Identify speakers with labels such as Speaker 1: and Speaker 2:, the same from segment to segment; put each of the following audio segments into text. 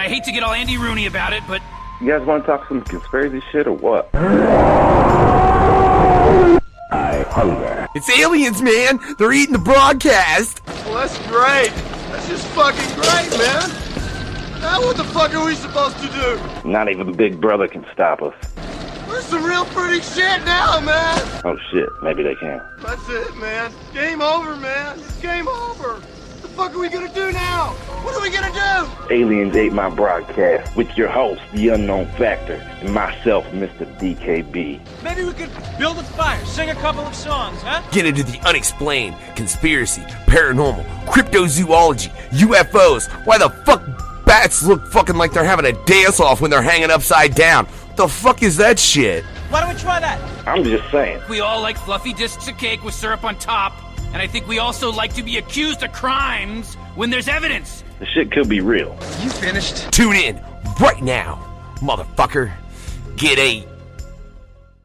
Speaker 1: I hate to get all Andy Rooney about it, but...
Speaker 2: You guys want to talk some conspiracy shit or what?
Speaker 3: I hunger.
Speaker 4: It's aliens, man! They're eating the broadcast!
Speaker 5: Well, that's great. That's just fucking great, man. Now what the fuck are we supposed to do?
Speaker 2: Not even Big Brother can stop us.
Speaker 5: We're some real pretty shit now, man.
Speaker 2: Oh shit, maybe they can.
Speaker 5: That's it, man. Game over, man. It's game over. What the fuck are we gonna do now? What are we gonna do?
Speaker 2: Aliens ate my broadcast with your host, The Unknown Factor, and myself, Mistah DKB.
Speaker 6: Maybe we could build a fire, sing a couple of songs, huh?
Speaker 4: Get into the unexplained, conspiracy, paranormal, cryptozoology, UFOs. Why the fuck bats look fucking like they're having a dance-off when they're hanging upside down? What the fuck is that shit?
Speaker 6: Why don't we try that?
Speaker 2: I'm just saying.
Speaker 1: We all like fluffy discs of cake with syrup on top, and I think we also like to be accused of crimes when there's evidence.
Speaker 2: The shit could be real.
Speaker 6: You finished?
Speaker 4: Tune in right now, motherfucker. Get 8.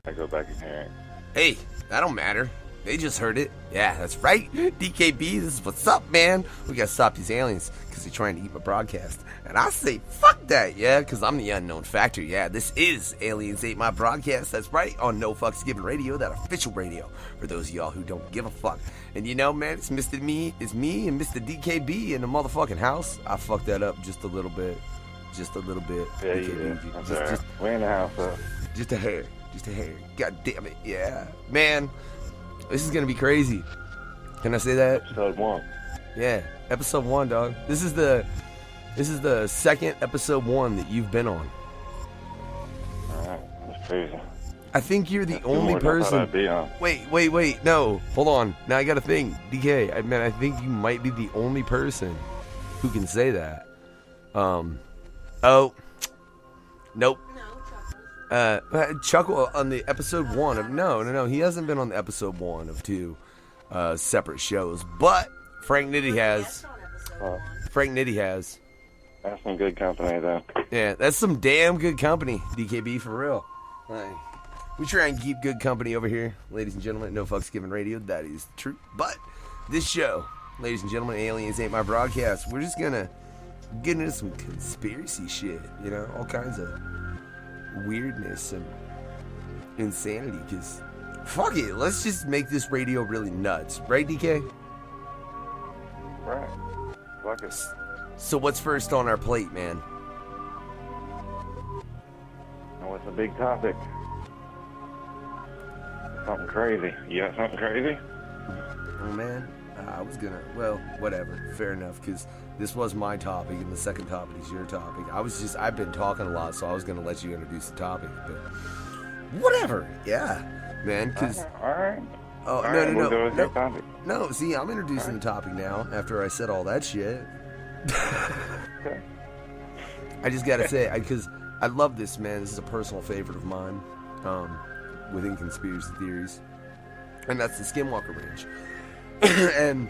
Speaker 2: I go back in here.
Speaker 4: Hey, that don't matter. They just heard it. Yeah, that's right. DKB, this is what's up, man. We gotta stop these aliens because they're trying to eat my broadcast. And I say, fuck that, yeah, because I'm the unknown factor. Yeah, this is Aliens Ate My Broadcast. That's right, on No Fucks Given Radio, that official radio for those of y'all who don't give a fuck. And you know, man, it's me and Mistah DKB in the motherfucking house. I fucked that up just a little bit. Just a little bit.
Speaker 2: Yeah, you did. Just we're in the house, though.
Speaker 4: Just a hair. God damn it, yeah. Man, this is gonna be crazy. Can I say that?
Speaker 2: Episode 1.
Speaker 4: Yeah, episode 1, dog. This is the second episode 1 that you've been on.
Speaker 2: Alright, that's crazy.
Speaker 4: I think you're the
Speaker 2: That's
Speaker 4: only
Speaker 2: more than I thought
Speaker 4: person.
Speaker 2: I'd be on.
Speaker 4: Wait. No, hold on. Now I gotta think. DK, I think you might be the only person who can say that. Oh, nope. Chuckle on the episode 1 of no. He hasn't been on the episode 1 of 2 separate shows, but Frank Nitty has.
Speaker 2: That's some good company, though.
Speaker 4: Yeah, that's some damn good company, DKB, for real. We try and keep good company over here, ladies and gentlemen. No Fucks Given Radio, that is the truth. But this show, ladies and gentlemen, Aliens Ain't My Broadcast, we're just gonna get into some conspiracy shit, you know, all kinds of weirdness and insanity, because fuck it, let's just make this radio really nuts. Right, DK?
Speaker 2: Right. Fuck it.
Speaker 4: So what's first on our plate, man?
Speaker 2: Oh, what's the big topic? Something crazy. You got something crazy?
Speaker 4: Oh, man, I was gonna, well, whatever, fair enough, because this was my topic, and the second topic is your topic. I've been talking a lot, so I was gonna let you introduce the topic, but whatever, yeah, man, because...
Speaker 2: Alright.
Speaker 4: Oh,
Speaker 2: All right, we'll go with your
Speaker 4: no.
Speaker 2: topic.
Speaker 4: No, see, I'm introducing the topic now, after I said all that shit.
Speaker 2: Okay.
Speaker 4: I just gotta say, because I love this, man. This is a personal favorite of mine, within conspiracy theories, and that's the Skinwalker Ranch. And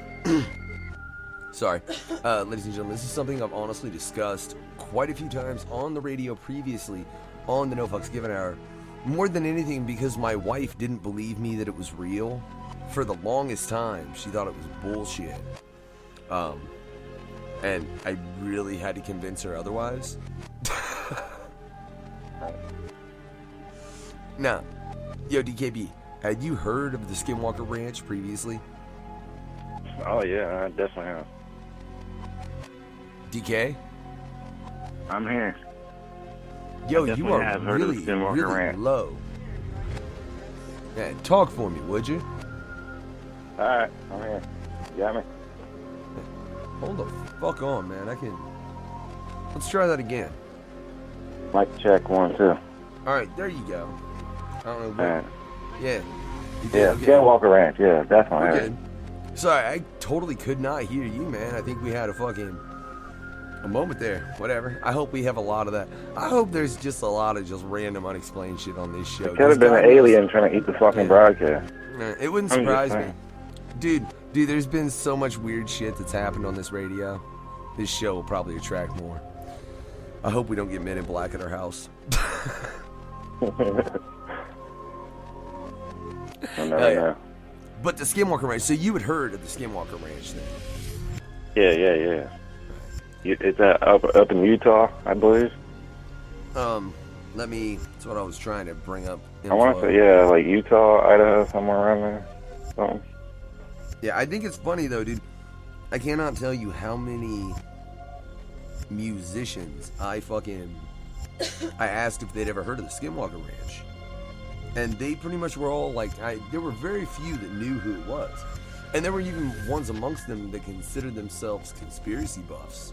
Speaker 4: sorry, ladies and gentlemen, this is something I've honestly discussed quite a few times on the radio previously on the No Fucks Given Hour. More than anything because my wife didn't believe me that it was real. For the longest time, she thought it was bullshit. And I really had to convince her otherwise. Now, yo, DKB, had you heard of the Skinwalker Ranch previously?
Speaker 2: Oh, yeah, I definitely have.
Speaker 4: DK?
Speaker 2: I'm here.
Speaker 4: Yo,
Speaker 2: I
Speaker 4: you
Speaker 2: definitely
Speaker 4: are
Speaker 2: have heard of
Speaker 4: really,
Speaker 2: the Skinwalker
Speaker 4: really
Speaker 2: Ranch.
Speaker 4: low. Yeah, talk for me, would you?
Speaker 2: Alright, I'm here. You got me?
Speaker 4: Hold the fuck on, man. Let's try that again.
Speaker 2: Mic check 1, 2.
Speaker 4: Alright, there you go. I don't know what.
Speaker 2: Alright.
Speaker 4: Yeah.
Speaker 2: Yeah, Skinwalker Ranch. Yeah, definitely.
Speaker 4: We're good. Sorry, I totally could not hear you, man. I think we had a moment there. Whatever. I hope we have a lot of that. I hope there's just a lot of just random unexplained shit on this show.
Speaker 2: It could have been an alien trying to eat the fucking broadcast.
Speaker 4: It wouldn't surprise me. Dude, there's been so much weird shit that's happened on this radio. This show will probably attract more. I hope we don't get Men in Black at our house.
Speaker 2: Yeah.
Speaker 4: But the Skinwalker Ranch, so you had heard of the Skinwalker Ranch then?
Speaker 2: Yeah.
Speaker 7: It's up in Utah, I believe.
Speaker 4: That's what I was trying to bring up.
Speaker 7: I want to say, yeah, like Utah, Idaho, somewhere around there. Something.
Speaker 4: Yeah, I think it's funny though, dude. I cannot tell you how many musicians I asked if they'd ever heard of the Skinwalker Ranch. And they pretty much were all like, there were very few that knew who it was. And there were even ones amongst them that considered themselves conspiracy buffs.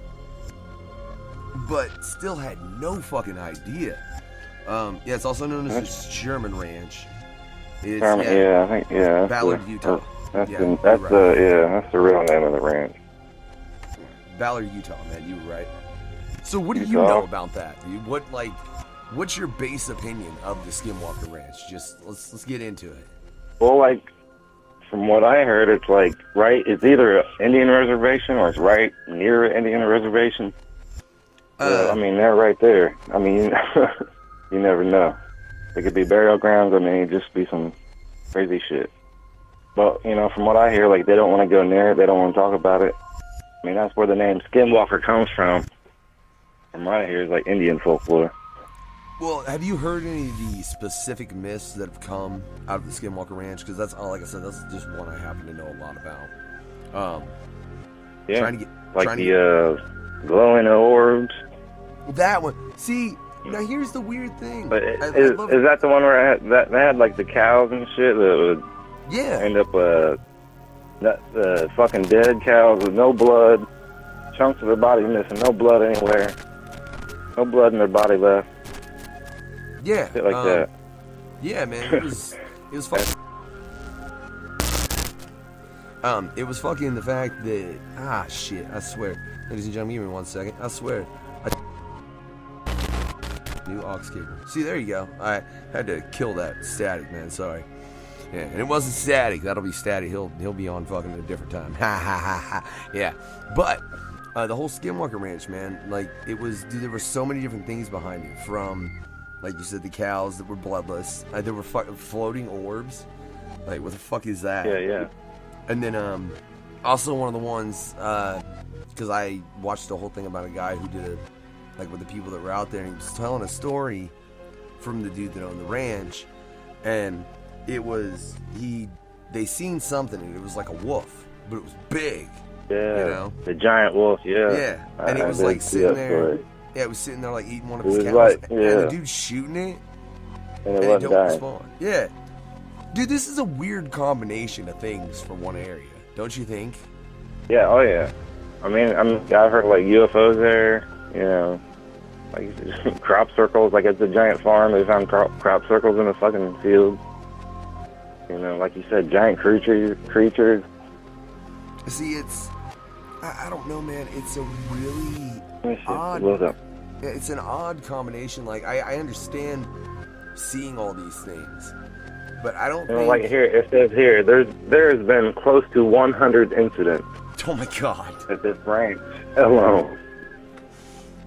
Speaker 4: But still had no fucking idea. Yeah, it's also known as the Sherman Ranch. It's,
Speaker 7: I think, yeah.
Speaker 4: Ballard, Utah.
Speaker 7: That's the real name of the ranch.
Speaker 4: Ballard, Utah, man, you were right. So what do you know about that, dude? What's your base opinion of the Skinwalker Ranch? Just let's get into it.
Speaker 7: Well, like, from what I heard, it's like it's either an Indian reservation or it's right near an Indian reservation. I mean, they're right there. I mean, you never know. It could be burial grounds. I mean, it'd just be some crazy shit. But, you know, from what I hear, like, they don't want to go near it. They don't want to talk about it. I mean, that's where the name Skinwalker comes from. From what I hear, is like Indian folklore.
Speaker 4: Well, have you heard any of the specific myths that have come out of the Skinwalker Ranch? Because that's, like I said, that's just one I happen to know a lot about.
Speaker 7: Glowing orbs.
Speaker 4: That one. See, now here's the weird thing.
Speaker 7: But is that the one where they had like the cows and shit that would end up fucking dead cows with no blood, chunks of their body missing, no blood anywhere, no blood in their body left.
Speaker 4: Yeah,
Speaker 7: shit like that.
Speaker 4: Yeah, man, it was fucking. It was fucking the fact that shit. I swear, ladies and gentlemen, give me 1 second. I swear. New aux cable. See, there you go. I had to kill that static, man. Sorry. Yeah, and it wasn't static. That'll be static. He'll be on fucking at a different time. Ha ha ha ha. Yeah, but the whole Skinwalker Ranch, man. Like it was. Dude, there were so many different things behind it. From, like you said, the cows that were bloodless. There were floating orbs. Like, what the fuck is that?
Speaker 7: Yeah.
Speaker 4: And then also one of the ones because I watched the whole thing about a guy who did with the people that were out there, and he was telling a story from the dude that owned the ranch, and it was they seen something, and it was like a wolf, but it was big.
Speaker 7: Yeah,
Speaker 4: you know,
Speaker 7: the giant wolf. Yeah,
Speaker 4: yeah, and it was like sitting there. Story. Yeah, it was sitting there like eating one of his cows,
Speaker 7: like,
Speaker 4: and the dude shooting it,
Speaker 7: and it don't
Speaker 4: respond. Yeah, dude, this is a weird combination of things for one area, don't you think?
Speaker 7: Yeah, oh yeah. I mean, I've heard like UFOs there, you know. Like crop circles, like it's a giant farm. They found crop circles in the fucking field. You know, like you said, giant creatures.
Speaker 4: See, I don't know, man. It's a really odd. It's an odd combination. Like I understand seeing all these things, but I don't.
Speaker 7: Think... Like here, it says here, there's been close to 100 incidents.
Speaker 4: Oh my god!
Speaker 7: At this ranch alone.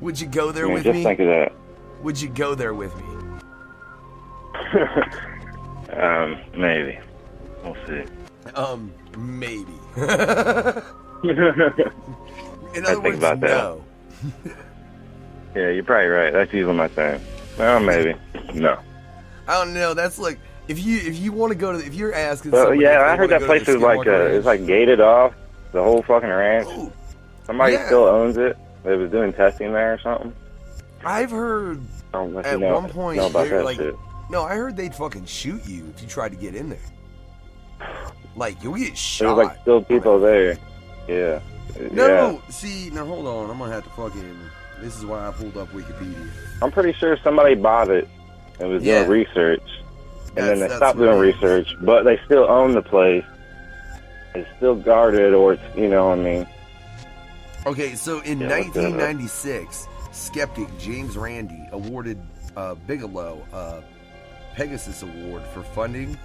Speaker 4: Would you go there with
Speaker 7: me?
Speaker 4: Just
Speaker 7: think of that.
Speaker 4: Would you go there with me?
Speaker 7: Maybe. We'll see.
Speaker 4: Maybe. In
Speaker 7: I
Speaker 4: other words,
Speaker 7: about
Speaker 4: no.
Speaker 7: Yeah, you're probably right. That's usually my thing. Well, maybe. No.
Speaker 4: I don't know. That's like if you want to go to if you're asking.
Speaker 7: Well, yeah, I heard that place is like it's like gated off the whole fucking ranch.
Speaker 4: Oh,
Speaker 7: somebody still owns it. They was doing testing there or something.
Speaker 4: I've heard at one point they're like, no, I heard they'd fucking shoot you if you tried to get in there. Like you'll get shot.
Speaker 7: There's like still people there. Yeah.
Speaker 4: No, see, now hold on. I'm gonna have to fucking. This is why I pulled up Wikipedia.
Speaker 7: I'm pretty sure somebody bought it and was doing research, and then they stopped doing research, but they still own the place. It's still guarded, or it's, you know what I mean.
Speaker 4: Okay, so in 1996, skeptic James Randi awarded Bigelow a Pegasus Award for funding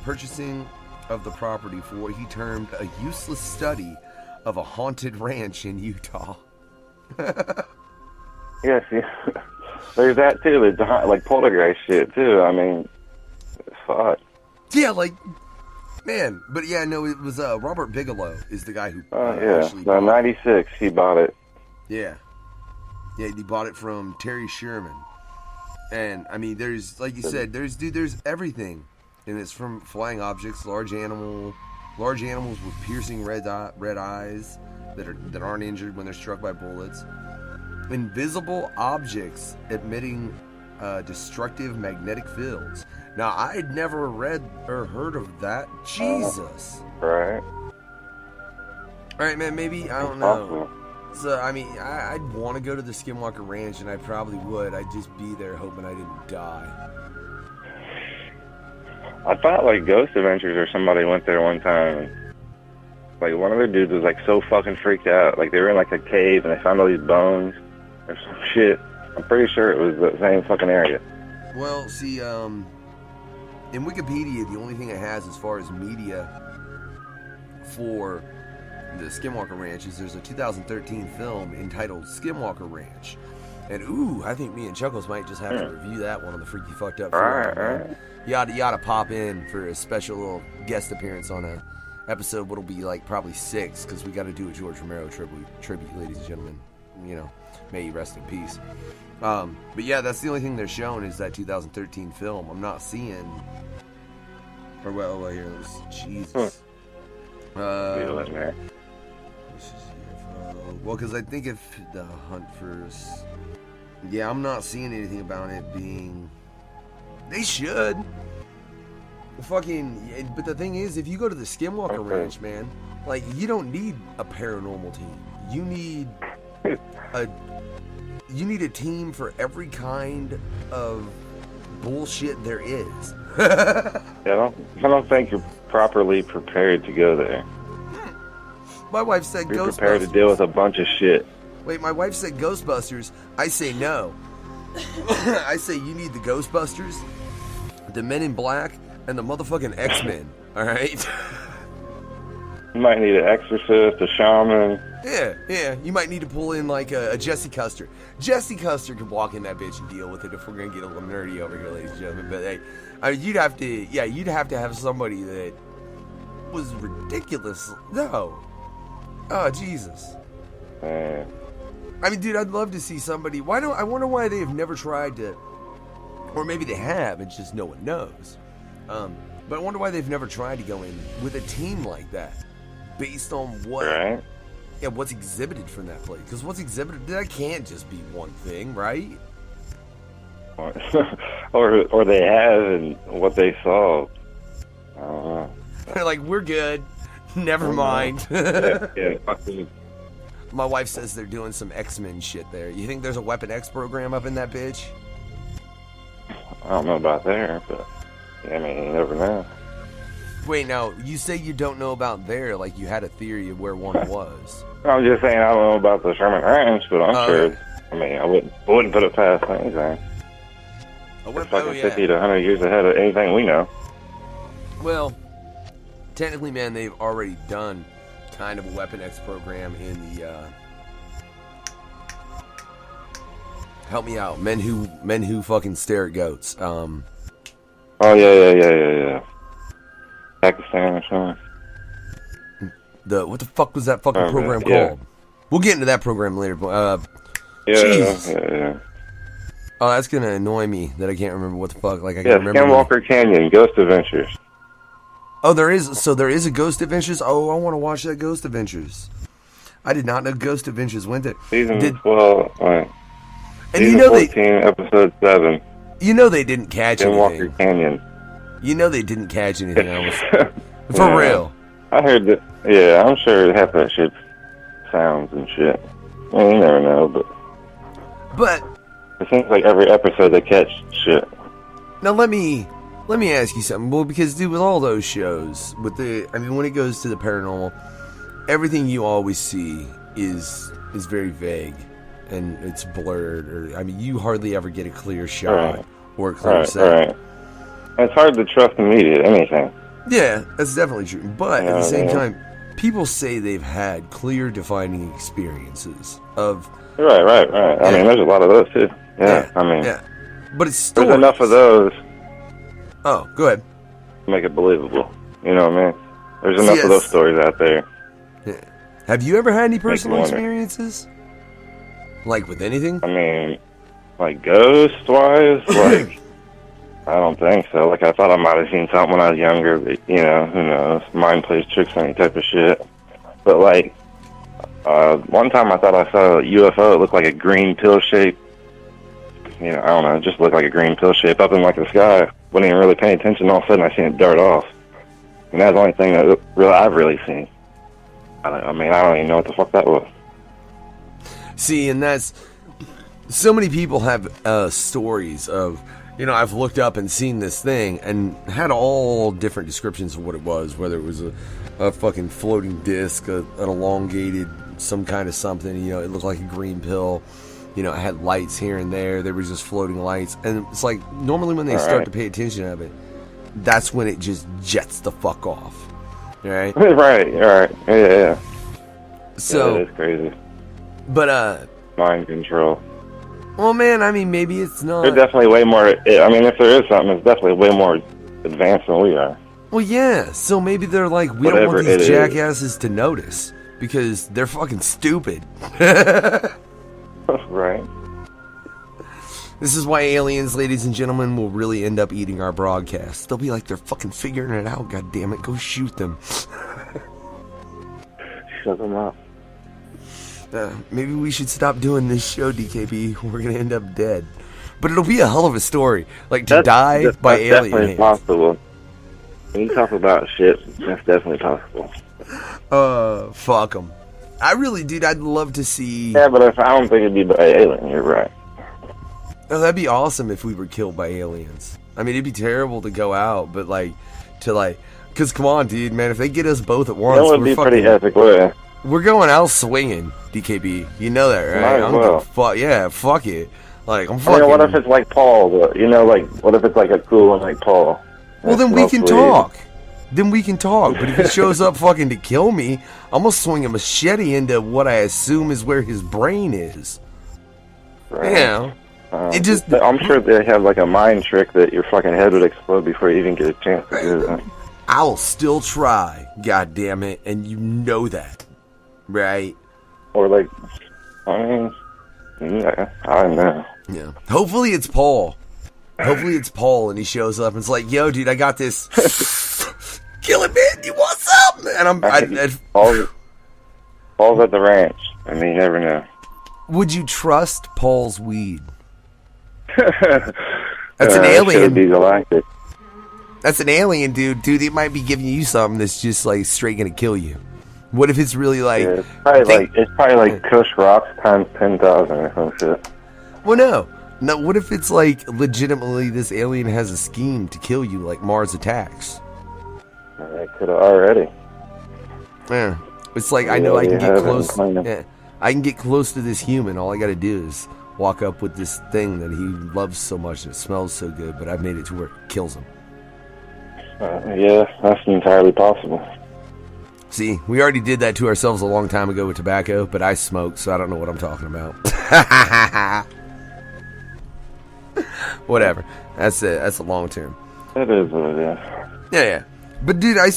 Speaker 4: purchasing of the property for what he termed a useless study of a haunted ranch in Utah.
Speaker 7: Yeah, see, there's that too. There's like poltergeist shit too. I mean, fuck.
Speaker 4: Yeah, like, man, but yeah, no, it was Robert Bigelow is the guy who.
Speaker 7: Yeah, 96 he bought it.
Speaker 4: Yeah. Yeah, he bought it from Terry Sherman. And, I mean, there's, like you said, there's everything. And it's from flying objects, large animals with piercing red eyes that aren't injured when they're struck by bullets. Invisible objects emitting destructive magnetic fields. Now, I'd never read or heard of that. Jesus.
Speaker 7: Right.
Speaker 4: Alright, man, maybe, I don't know. So, I mean, I'd want to go to the Skinwalker Ranch, and I probably would. I'd just be there hoping I didn't die.
Speaker 7: I thought, like, Ghost Adventures or somebody went there one time. And, like, one of their dudes was, like, so fucking freaked out. Like, they were in, like, a cave, and they found all these bones or some shit. I'm pretty sure it was the same fucking area.
Speaker 4: Well, see, in Wikipedia, the only thing it has as far as media for the Skinwalker Ranch is there's a 2013 film entitled Skinwalker Ranch. And, ooh, I think me and Chuckles might just have to review that one on the Freaky Fucked Up.
Speaker 7: Alright.
Speaker 4: You ought to pop in for a special little guest appearance on a episode what'll be, like, probably 6, because we got to do a George Romero tribute, ladies and gentlemen. You know, may he rest in peace. But, yeah, that's the only thing they're showing is that 2013 film. I'm not seeing... Or, well, here, Jesus. Well, because I think if the hunt first... Yeah, I'm not seeing anything about it being... They should. Fucking... But the thing is, if you go to the Skinwalker Ranch, man, like, you don't need a paranormal team. You need a team for every kind of bullshit there is.
Speaker 7: Yeah, I don't think you're properly prepared to go there.
Speaker 4: My wife said Ghostbusters.
Speaker 7: You're prepared to deal with a bunch of shit.
Speaker 4: Wait, my wife said Ghostbusters. I say no. I say you need the Ghostbusters, the Men in Black, and the motherfucking X-Men. All right?
Speaker 7: You might need an exorcist, a shaman.
Speaker 4: Yeah. You might need to pull in like a Jesse Custer. Jesse Custer can walk in that bitch and deal with it if we're gonna get a little nerdy over here, ladies and gentlemen. But hey, I mean, you'd have to have somebody that was ridiculous. No. Oh, Jesus. I mean, dude, I'd love to see somebody. I wonder why they have never tried to, or maybe they have, it's just no one knows. But I wonder why they've never tried to go in with a team like that, based on what's exhibited from that place. Because what's exhibited, that can't just be one thing, right?
Speaker 7: or they have, and what they saw.
Speaker 4: They're like, we're good. Never mind.
Speaker 7: Yeah.
Speaker 4: My wife says they're doing some X-Men shit there. You think there's a Weapon X program up in that bitch?
Speaker 7: I don't know about there, but I mean, you never know.
Speaker 4: Wait, now, you say you don't know about there, like you had a theory of where one was.
Speaker 7: I'm just saying I don't know about the Sherman Ranch, but I'm sure.
Speaker 4: Okay.
Speaker 7: I mean, I wouldn't put it past anything. It's fucking 50 to 100 years ahead of anything we know.
Speaker 4: Well, technically, man, they've already done kind of a Weapon X program in the help me out, men who fucking stare at goats.
Speaker 7: Oh yeah. Pakistan or something.
Speaker 4: What the fuck was that fucking program called? We'll get into that program later.
Speaker 7: Yeah.
Speaker 4: Oh, that's gonna annoy me that I can't remember what the fuck. Like I can't remember.
Speaker 7: Skinwalker Canyon, Ghost Adventures.
Speaker 4: Oh, there is a Ghost Adventures. Oh, I want to watch that Ghost Adventures. I did not know Ghost Adventures went there.
Speaker 7: Season 12.
Speaker 4: And
Speaker 7: season 14, episode 7.
Speaker 4: You know they didn't catch anything.
Speaker 7: Skinwalker Canyon.
Speaker 4: You know they didn't catch anything else. For real.
Speaker 7: I heard that. Yeah, I'm sure half that shit sounds and shit. Well, you never know, but it seems like every episode they catch shit.
Speaker 4: Now let me ask you something. Well, because dude, with all those shows, when it goes to the paranormal, everything you always see is very vague and it's blurred. Or you hardly ever get a clear shot or a clear set.
Speaker 7: Right. It's hard to trust the media, anything.
Speaker 4: Yeah, that's definitely true. But at the same time, people say they've had clear, defining experiences of.
Speaker 7: Right. I mean, there's a lot of those too. Yeah.
Speaker 4: But it's stories.
Speaker 7: There's enough of those.
Speaker 4: Oh, go ahead.
Speaker 7: To make it believable. You know what I mean? There's enough of those stories out there.
Speaker 4: Yeah. Have you ever had any personal experiences? Like with anything?
Speaker 7: I mean, like ghost-wise, like, I don't think so. Like, I thought I might have seen something when I was younger, but, you know, who knows? Mind plays tricks on any type of shit. But, like, one time I thought I saw a UFO. It looked like a green pill shape. You know, I don't know. It just looked like a green pill shape up in, like, the sky. Wasn't even really paying attention. All of a sudden, I seen it dart off. And that's the only thing that I've really seen. I mean, I don't even know what the fuck that was.
Speaker 4: See, and that's... So many people have stories of... You know, I've looked up and seen this thing and had all different descriptions of what it was, whether it was a fucking floating disc, an elongated some kind of something, you know, it looked like a green pill, you know, it had lights here and there, there was just floating lights, and it's like, normally when they start to pay attention of it, that's when it just jets the fuck off, right?
Speaker 7: Right, yeah.
Speaker 4: So,
Speaker 7: yeah, it's crazy.
Speaker 4: But,
Speaker 7: mind control.
Speaker 4: Well, man, I mean, maybe it's not.
Speaker 7: They're definitely way more. I mean, if there is something, it's definitely way more advanced than we are.
Speaker 4: Well, yeah. So maybe they're like, we don't want these jackasses to notice because they're fucking stupid.
Speaker 7: Right.
Speaker 4: This is why aliens, ladies and gentlemen, will really end up eating our broadcast. They'll be like, they're fucking figuring it out. God damn it, go shoot them.
Speaker 7: Shut them up.
Speaker 4: Maybe we should stop doing this show, DKB. We're gonna end up dead. But it'll be a hell of a story. Like, to die by alien hands. That's
Speaker 7: definitely possible. When you talk about shit, that's definitely possible.
Speaker 4: Fuck them. I really, dude, I'd love to see...
Speaker 7: Yeah, but I don't think it'd be by alien, you're right.
Speaker 4: Oh, that'd be awesome if we were killed by aliens. I mean, it'd be terrible to go out, but, like, to, like... Because, come on, dude, man, if they get us both at once,
Speaker 7: that would be pretty epic, wouldn't it?
Speaker 4: We're going out swinging, DKB. You know that, right?
Speaker 7: Might as well.
Speaker 4: Yeah, fuck it. Like, I'm fucking...
Speaker 7: I mean, what if it's like Paul? You know, like, what if it's like a cool one like Paul?
Speaker 4: Well, then we can talk. Then we can talk. But if he shows up fucking to kill me, I'm gonna swing a machete into what I assume is where his brain is.
Speaker 7: Right.
Speaker 4: Yeah. It just...
Speaker 7: I'm sure they have like a mind trick that your fucking head would explode before you even get a chance to do that.
Speaker 4: I'll still try, God damn it, and you know that. Right?
Speaker 7: Or like, I mean, yeah, I don't know.
Speaker 4: Yeah. Hopefully it's Paul. Hopefully it's Paul and he shows up and it's like, yo, dude, I got this. Kill it, man. You want some? And
Speaker 7: Paul's at the ranch. I mean, you never know.
Speaker 4: Would you trust Paul's weed? That's an alien.
Speaker 7: Galactic.
Speaker 4: That's an alien, dude. Dude, it might be giving you something that's just like straight gonna kill you. What if it's really like...
Speaker 7: Yeah, it's probably like Kush Rocks times 10,000 or some shit.
Speaker 4: Well, no. What if it's like legitimately this alien has a scheme to kill you like Mars Attacks?
Speaker 7: I could have already.
Speaker 4: Yeah. It's like, I know I can get close. Yeah, I can get close to this human. All I gotta do is walk up with this thing that he loves so much and it smells so good, but I've made it to where it kills him.
Speaker 7: Yeah, that's entirely possible.
Speaker 4: See, we already did that to ourselves a long time ago with tobacco, but I smoke, so I don't know what I'm talking about. Whatever. That's it. That's a long term.
Speaker 7: It is what it is.
Speaker 4: Yeah. But dude, I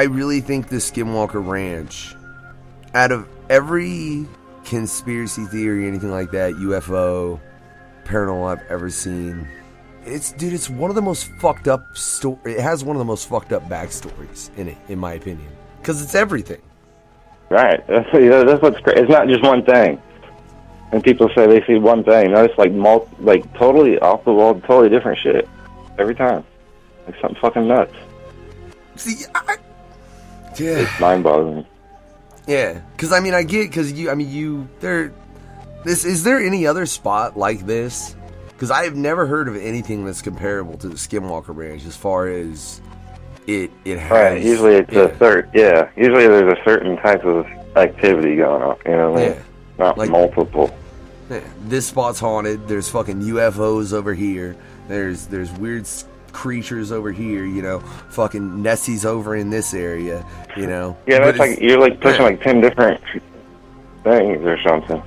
Speaker 4: really think the Skinwalker Ranch, out of every conspiracy theory, anything like that, UFO, paranormal I've ever seen, it's one of the most fucked up it has one of the most fucked up backstories in it, in my opinion, because it's everything. Right.
Speaker 7: That's what's great. It's not just one thing. And people say they see one thing. No, it's like totally off the wall, totally different shit every time. Like something fucking nuts.
Speaker 4: See,
Speaker 7: yeah, it's mind-boggling.
Speaker 4: Yeah, because I mean, I get, because is there any other spot like this? Because I have never heard of anything that's comparable to the Skinwalker Ranch as far as it has.
Speaker 7: Right, usually it's usually there's a certain type of activity going on, you know what I mean? Not like, multiple.
Speaker 4: Yeah, this spot's haunted, there's fucking UFOs over here, there's weird creatures over here, you know, fucking Nessies over in this area, you know.
Speaker 7: Yeah, that's like, you're like pushing like 10 different things or something.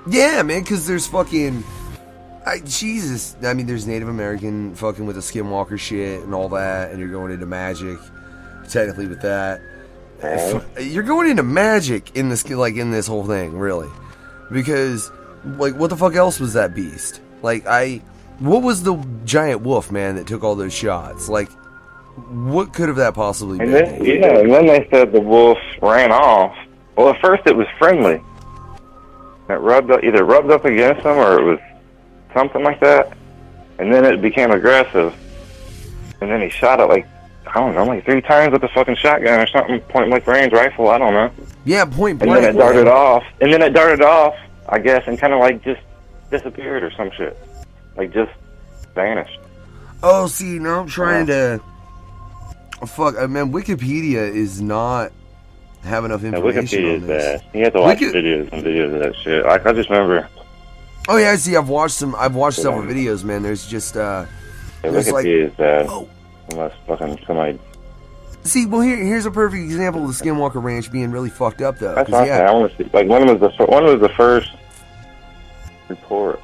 Speaker 4: Yeah, man, because there's fucking... Jesus, I mean, there's Native American fucking with the Skinwalker shit and all that, and you're going into magic, technically with that. You're going into magic in this, like, in this whole thing, really. Because, like, what the fuck else was that beast? Like, what was the giant wolf, man, that took all those shots? Like, what could have that possibly been?
Speaker 7: And then they said the wolf ran off. Well, at first it was friendly. It either rubbed up against them or it was something like that. And then it became aggressive. And then he shot it like 3 times with a fucking shotgun or something, point-blank range rifle, I don't know.
Speaker 4: Yeah, point blank.
Speaker 7: And then it darted off, I guess, and kind of like just disappeared or some shit. Like just vanished.
Speaker 4: Oh, see, now I'm trying to... Fuck, man, Wikipedia is not have enough information
Speaker 7: Wikipedia
Speaker 4: on
Speaker 7: is
Speaker 4: this.
Speaker 7: bad. You have to watch videos of that shit. Like, I just remember...
Speaker 4: Oh, yeah, I see, I've watched several videos, man. There's just,
Speaker 7: Wikipedia is bad.
Speaker 4: Oh.
Speaker 7: Unless fucking somebody...
Speaker 4: See, well, here's a perfect example of the Skinwalker Ranch being really fucked up, though.
Speaker 7: That's what I'm saying. I want to see. Like, when was the first report?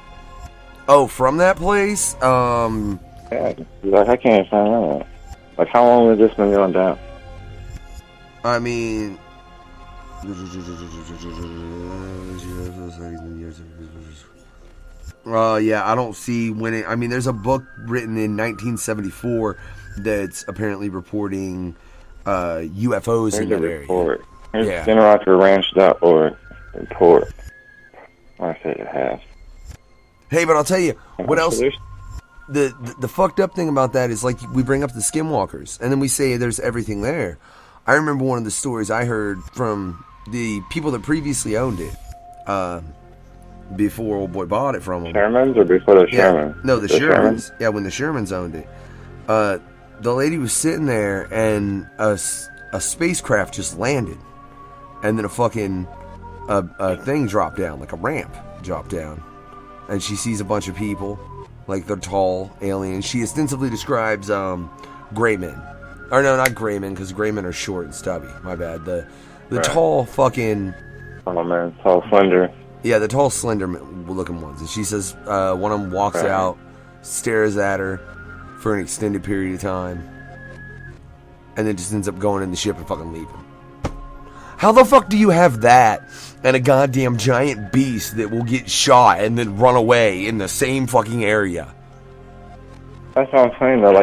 Speaker 4: Oh, from that place?
Speaker 7: Yeah, like, I can't find out. Like, how long has this been going down?
Speaker 4: I mean... yeah, I don't see when it... I mean, there's a book written in 1974 that's apparently reporting UFOs in that area.
Speaker 7: Here's SkinwalkerRanch.org report. I say it has.
Speaker 4: Hey, but I'll tell you, what else... The fucked up thing about that is, like, we bring up the Skinwalkers, and then we say there's everything there. I remember one of the stories I heard from the people that previously owned it, before old boy bought it from them.
Speaker 7: Shermans or before the Shermans?
Speaker 4: No, the Shermans. Yeah, when the Shermans owned it. The lady was sitting there, and a spacecraft just landed, and then a fucking a thing dropped down, like a ramp dropped down, and she sees a bunch of people. Like, they're tall aliens. She ostensibly describes gray men. Or no, not gray men, because gray men are short and stubby. My bad. The
Speaker 7: right.
Speaker 4: Tall fucking...
Speaker 7: Oh, man. Tall, slender.
Speaker 4: Yeah, the tall, slender-looking ones. And she says one of them walks out, stares at her for an extended period of time, and then just ends up going in the ship and fucking leaving. How the fuck do you have that and a goddamn giant beast that will get shot and then run away in the same fucking area?
Speaker 7: That's what I'm saying, though.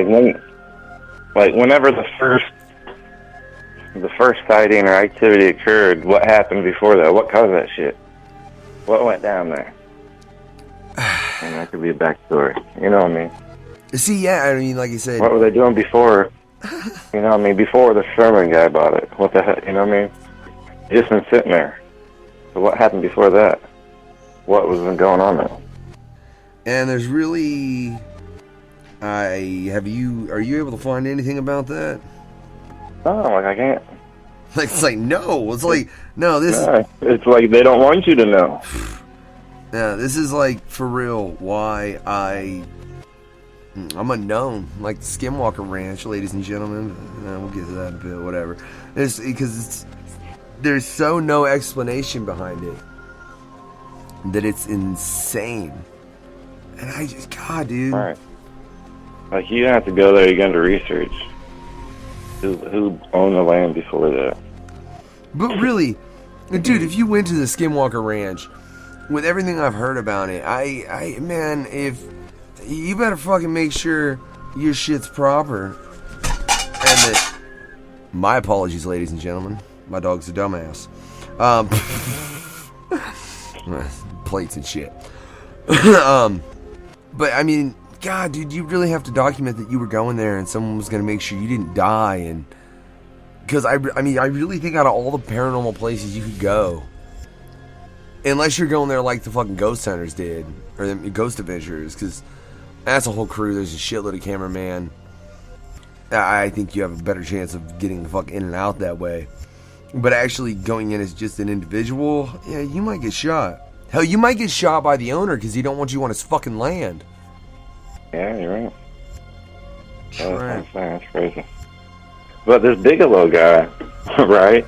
Speaker 7: Whenever the first sighting or activity occurred, what happened before that? What caused that shit? What went down there? And that could be a backstory. You know what I mean?
Speaker 4: See, yeah, I mean, like you said...
Speaker 7: What were they doing before? You know what I mean? Before the Sherman guy bought it. What the heck? You know what I mean? Just been sitting there. So what happened before that? What was going on there?
Speaker 4: And there's really... Are you able to find anything about that?
Speaker 7: Oh, like I can't.
Speaker 4: It's like, no. It's like, no, this...
Speaker 7: It's like they don't want you to know.
Speaker 4: Yeah, this is like, for real, why I'm unknown. Like the Skinwalker Ranch, ladies and gentlemen. We'll get to that in a bit, whatever. There's so no explanation behind it that it's insane. And I just, God, dude.
Speaker 7: All right. Like, you have to go there, you're going to research who owned the land before that.
Speaker 4: But really, dude, if you went to the Skinwalker Ranch, with everything I've heard about it, man, if you better fucking make sure your shit's proper. And that, my apologies, ladies and gentlemen. My dog's a dumbass. Plates and shit. But I mean, God, dude, you really have to document that you were going there and someone was going to make sure you didn't die. And because I really think out of all the paranormal places you could go, unless you're going there like the fucking ghost hunters did, or the ghost adventurers, because that's a whole crew. There's a shitload of cameraman. I think you have a better chance of getting the fuck in and out that way. But actually going in as just an individual, yeah, you might get shot. Hell, you might get shot by the owner because he don't want you on his fucking land.
Speaker 7: Yeah, you're right. That's crazy. But this Bigelow guy, right?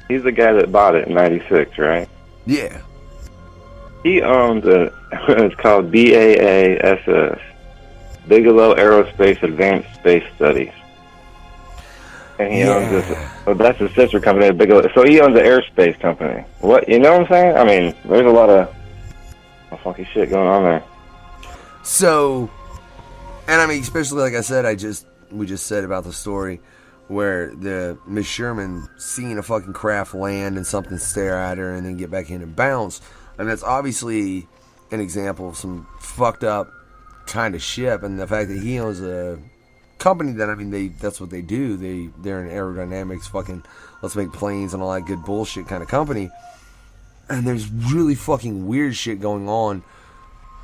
Speaker 7: He's the guy that bought it in '96, right?
Speaker 4: Yeah.
Speaker 7: He owns it's called BAASS, Bigelow Aerospace Advanced Space Studies. And he owns this. So that's his sister company. So he owns an aerospace company. What, you know what I'm saying? I mean, there's a lot of funky shit going on there.
Speaker 4: So, and I mean, especially like I said, we just said about the story where the Miss Sherman seeing a fucking craft land and something stare at her and then get back in and bounce. And that's obviously an example of some fucked up kind of ship, and the fact that he owns a company that, I mean, that's what they do. They're an aerodynamics fucking let's make planes and all that good bullshit kind of company. And there's really fucking weird shit going on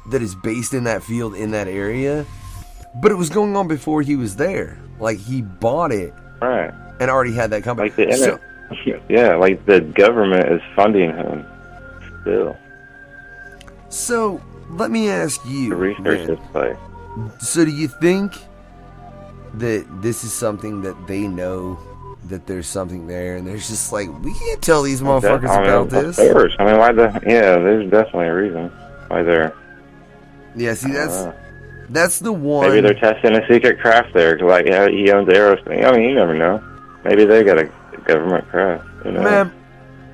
Speaker 4: that is based in that field in that area, but it was going on before he was there. Like, he bought it,
Speaker 7: right,
Speaker 4: and already had that company.
Speaker 7: Like yeah, like the government is funding him still.
Speaker 4: So let me ask you,
Speaker 7: to research this place.
Speaker 4: So do you think that this is something that they know, that there's something there, and there's just like, we can't tell these motherfuckers about this?
Speaker 7: Of course. I mean, there's definitely a reason why they're...
Speaker 4: Yeah, see, that's the one...
Speaker 7: Maybe they're testing a secret craft there, like, yeah, he owns aerospace. I mean, you never know. Maybe they got a government craft, you know?
Speaker 4: Man,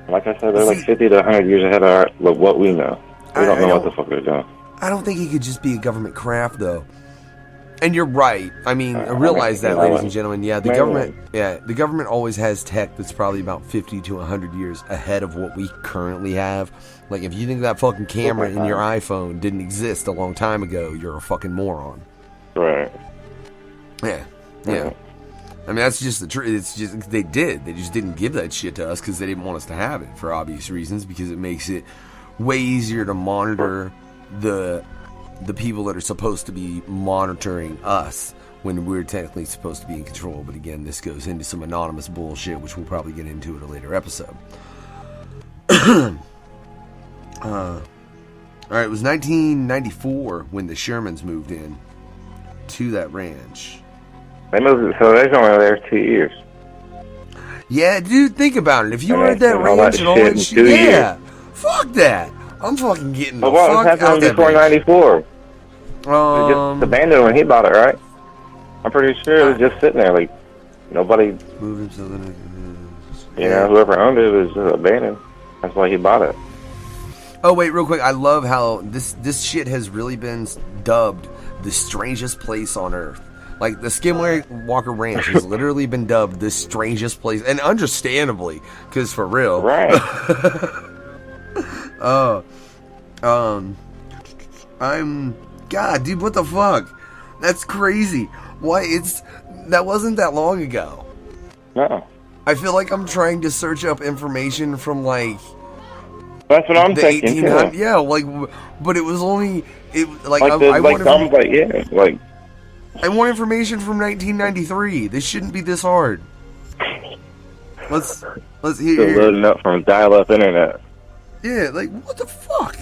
Speaker 7: like I said, they're like 50 to 100 years ahead of what we know. We don't know what the fuck they're doing.
Speaker 4: I don't think it could just be a government craft, though. And you're right. I mean, realize that, ladies and gentlemen. Yeah, the government always has tech that's probably about 50 to 100 years ahead of what we currently have. Like, if you think that fucking camera in your iPhone didn't exist a long time ago, you're a fucking moron.
Speaker 7: Right.
Speaker 4: Yeah. Yeah. I mean, that's just the truth. It's just, they just didn't give that shit to us because they didn't want us to have it for obvious reasons, because it makes it way easier to monitor the people that are supposed to be monitoring us when we're technically supposed to be in control. But again, this goes into some anonymous bullshit, which we'll probably get into in a later episode. Alright, it was 1994 when the Shermans moved in to that ranch.
Speaker 7: They moved, so they're only there 2 years.
Speaker 4: Yeah, dude, think about it. If you were at that ranch and all that shit, yeah, fuck that. I'm fucking getting the
Speaker 7: what
Speaker 4: fuck
Speaker 7: was happening
Speaker 4: out
Speaker 7: before
Speaker 4: that bitch.
Speaker 7: 94? It was just abandoned when he bought it, right? I'm pretty sure it was just sitting there, like, nobody, whoever owned it was just abandoned. That's why he bought it.
Speaker 4: Oh, wait, real quick. I love how this shit has really been dubbed the strangest place on Earth. Like, the Skinwalker Ranch has literally been dubbed the strangest place, and understandably, because for real.
Speaker 7: Right.
Speaker 4: God, dude, what the fuck? That's crazy. Why, that wasn't that long ago.
Speaker 7: No.
Speaker 4: I feel like I'm trying to search up information from, like...
Speaker 7: That's what I'm thinking, too.
Speaker 4: Yeah, like, but it was only... I want information from 1993. This shouldn't be this hard. Let's hear.
Speaker 7: Still loading up from dial-up internet.
Speaker 4: Yeah, like, what the fuck?